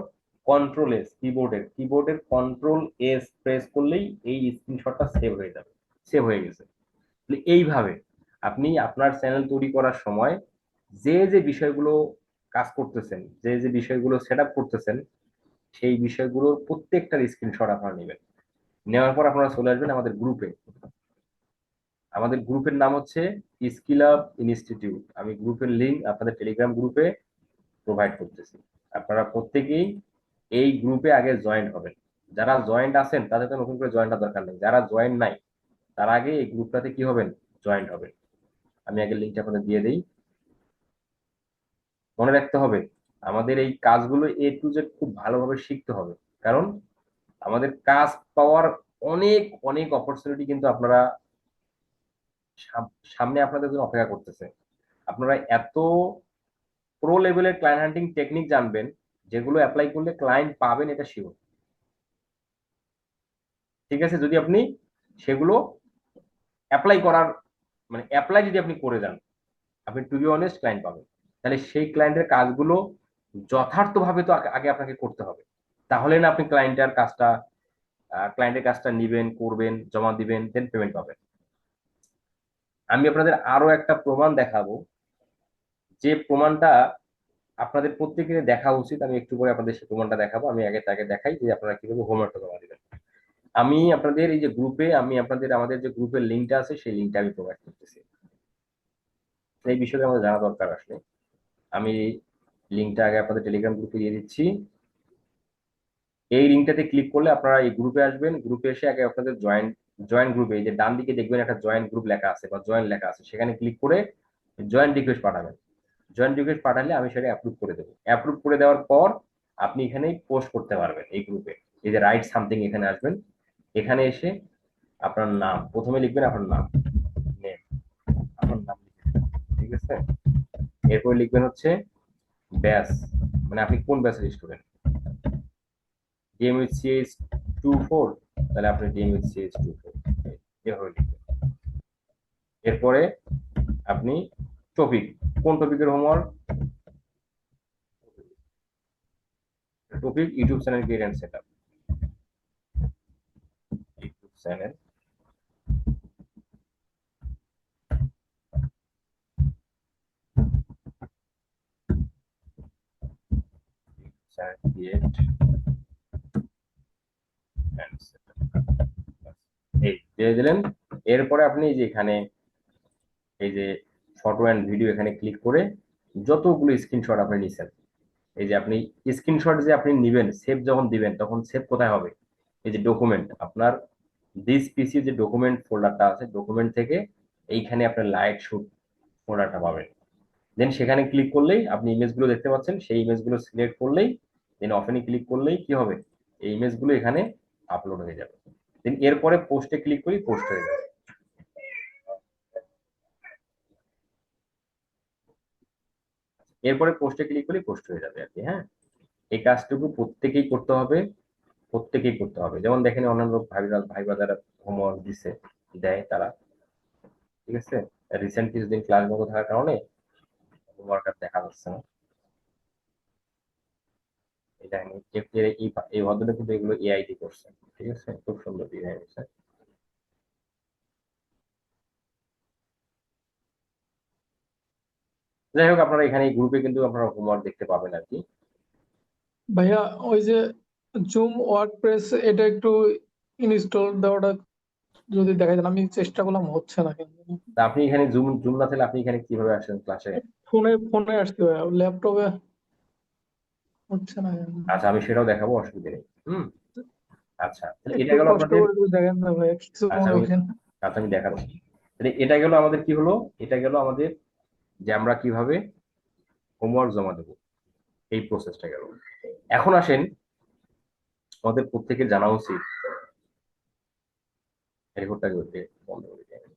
কন্ট্রোল এস, কিবোর্ডের কন্ট্রোল এস প্রেস করলেই এই স্ক্রিনশটটা সেভ হয়ে যাবে। সেভ হয়ে গেছে। এইভাবে আপনি আপনার চ্যানেল তৈরি করার সময় যে যে বিষয়গুলো কাজ করতেছেন, যে যে বিষয়গুলো সেট আপ করতেছেন, সেই বিষয়গুলোর প্রত্যেকটার স্ক্রিনশট আপনারা নেবেন। নেওয়ার পর আপনারা চলে আসবেন আমাদের গ্রুপে। আমাদের গ্রুপের নাম হচ্ছে স্কিল আপ ইনস্টিটিউট। আমি গ্রুপের লিঙ্ক আপনাদের টেলিগ্রাম গ্রুপে প্রোভাইড করতেছি। আপনারা প্রত্যেকেই এই গ্রুপে আগে জয়েন হবেন। যারা জয়েন্ট আছেন তাদের তো নতুন করে জয়েন্টটা দরকার নেই, যারা জয়েন নাই তার আগে এই গ্রুপটাতে কি হবেন, জয়েন্ট হবেন। আমি আগে লিঙ্কটা আপনাদের দিয়ে দিই। মনে রাখতে হবে আমাদের এই কাজগুলো A to Z খুব ভালোভাবে শিখতে হবে, কারণ আমাদের কাজ পাওয়ার অনেক অনেক অপরচুনিটি কিন্তু আপনারা সামনে আপনাদের জন্য অপেক্ষা করতেছে। আপনারা এত প্রো লেভেলের ক্লায়েন্ট হান্টিং টেকনিক জানবেন, যেগুলো অ্যাপ্লাই করলে ক্লায়েন্ট পাবেন, এটা শিওর। ঠিক আছে, যদি আপনি সেগুলো অ্যাপ্লাই করার মানে অ্যাপ্লাই যদি আপনি করে যান, আপনি টু বি অনেস্ট ক্লায়েন্ট পাবেন। তাহলে সেই ক্লায়েন্টের কাজগুলো যথার্থভাবে তো আগে আপনাকে করতে হবে, তাহলে না আপনি ক্লায়েন্টের কাজটা নিবেন, করবেন, জমা দিবেন, দেন পেমেন্ট পাবেন। আমি আপনাদের আরো একটা প্রমাণ দেখাবো, যে প্রমাণটা আপনাদের প্রত্যেকের দেখা উচিত। আমি একটু পরে আপনাদের সেই প্রমাণটা দেখাবো। আমি আগে তাকে দেখাই যে আপনারা কিভাবে হোমওয়ার্কটা জমা দিবেন। আমি আপনাদের এই যে গ্রুপে, আমি আপনাদের আমাদের যে গ্রুপের লিঙ্কটা আছে, সেই লিঙ্কটা আমি প্রোভাইড করতেছি। এই বিষয়ে আমাদের জানা দরকার আসলে। আমি লিঙ্কটা আগে আপনাদের টেলিগ্রাম গ্রুপে দিয়ে দিচ্ছি। এই লিঙ্কটাতে ক্লিক করলে আপনারা এই গ্রুপে আসবেন। গ্রুপে এসে আগে আপনাদের জয়েন্ট গ্রুপে, এই যে ডান দিকে দেখবেন একটা জয়েন্ট গ্রুপ লেখা আছে বা জয়েন্ট লেখা আছে, সেখানে ক্লিক করে জয়েন্ট রিকোয়েস্ট পাঠাবেন। জয়েন্ট রিকোয়েস্ট পাঠালে আমি সেটা অ্যাপ্রুভ করে দেবো। অ্যাপ্রুভ করে দেওয়ার পর আপনি এখানে পোস্ট করতে পারবেন এই গ্রুপে। এই যে রাইট সামথিং, এখানে আসবেন। এখানে এসে আপনার নাম প্রথমে লিখবেন, আপনার নাম, নেম, আপনার নাম লিখবেন। ঠিক আছে, এরপর লিখবেন হচ্ছে ব্যাচ, মানে আপনি কোন ব্যাচের স্টুডেন্ট। DMHCH24, তাহলে আপনি DMHCH24 এভাবে লিখবেন। এরপরে আপনি টপিক, কোন টপিকের homework, topic YouTube channel create and setup, YouTube channel create and setup, এই দিয়ে দিলেন। এরপরে আপনি যে এখানে এই যে ফটো অ্যান্ড ভিডিও, এখানে ক্লিক করে যতগুলো স্ক্রিনশট আপনি নিছেন, এই যে আপনি স্ক্রিনশট যে আপনি নিবেন, সেভ যখন দিবেন তখন সেভ কোথায় হবে, এই যে ডকুমেন্ট, আপনার দিস পিসি যে ডকুমেন্ট ফোল্ডারটা আছে, ডকুমেন্ট থেকে এইখানে আপনার লাইট শুট ফোল্ডারটা পাবেন। দেন সেখানে ক্লিক করলেই আপনি ইমেজগুলো দেখতে পাচ্ছেন, সেই ইমেজগুলো সিলেক্ট করলেই, দেন অফেনে ক্লিক করলেই কি হবে, এই ইমেজগুলো এখানে আপলোড হয়ে যাবে। দেন এরপরে পোস্টে ক্লিক করি, পোস্ট হয়ে যাবে। এরপরে পোস্টে ক্লিক করি, পোস্ট হয়ে যাবে আর কি। হ্যাঁ, এই কাজটুকু প্রত্যেকেই করতে হবে, প্রত্যেকেই করতে হবে। যেমন দেখেন অন্যান্য ভাইরা যারা হোমওয়ার্ক দিছে, দেয় তারা, ঠিক আছে, রিসেন্ট কিছুদিন ক্লাস বন্ধ থাকার কারণে হোমওয়ার্ক আর দেখা যাচ্ছে না। এটা এই ভদ্রটা কিন্তু এগুলো এআই দিয়ে করছে, ঠিক আছে, খুব সুন্দর ডিজাইন হয়েছে। যাই হোক, আপনারা এখানে এই গ্রুপে কিন্তু আপনারা হোমওয়ার্ক দেখতে পাবেন আর কি। ভাইয়া ওই যে জুম ওয়ার্ডপ্রেস, এটা একটু ইনস্টল দেওয়াটা যদি দেখা যায়, আমি চেষ্টা করলাম হচ্ছে না কেন তা আপনি এখানে জুম জুম না থাকলে আপনি এখানে কিভাবে আসেন ক্লাসে? ফোনে ফোনে আসতে হয় ল্যাপটপে হচ্ছে না কেন? আচ্ছা, আমি সেটাও দেখাবো, অসুবিধা নেই। আচ্ছা, তাহলে এটা একটু গেল কষ্ট আপনাদের। করে একটু দেখেন না ভাই, কিছু আচ্ছা মনে আমি করেন না। আচ্ছা আমি দেখাচ্ছি। তাহলে এটা গেল আমাদের কি হলো, এটা গেল আমাদের যে আমরা কিভাবে হোমওয়ার্ক জমা দেবো, এই প্রসেসটা গেল। এখন আসেন, আমাদের প্রত্যেকের জানা উচিত রেকর্ডটা করতে বন্ধ করে দিই।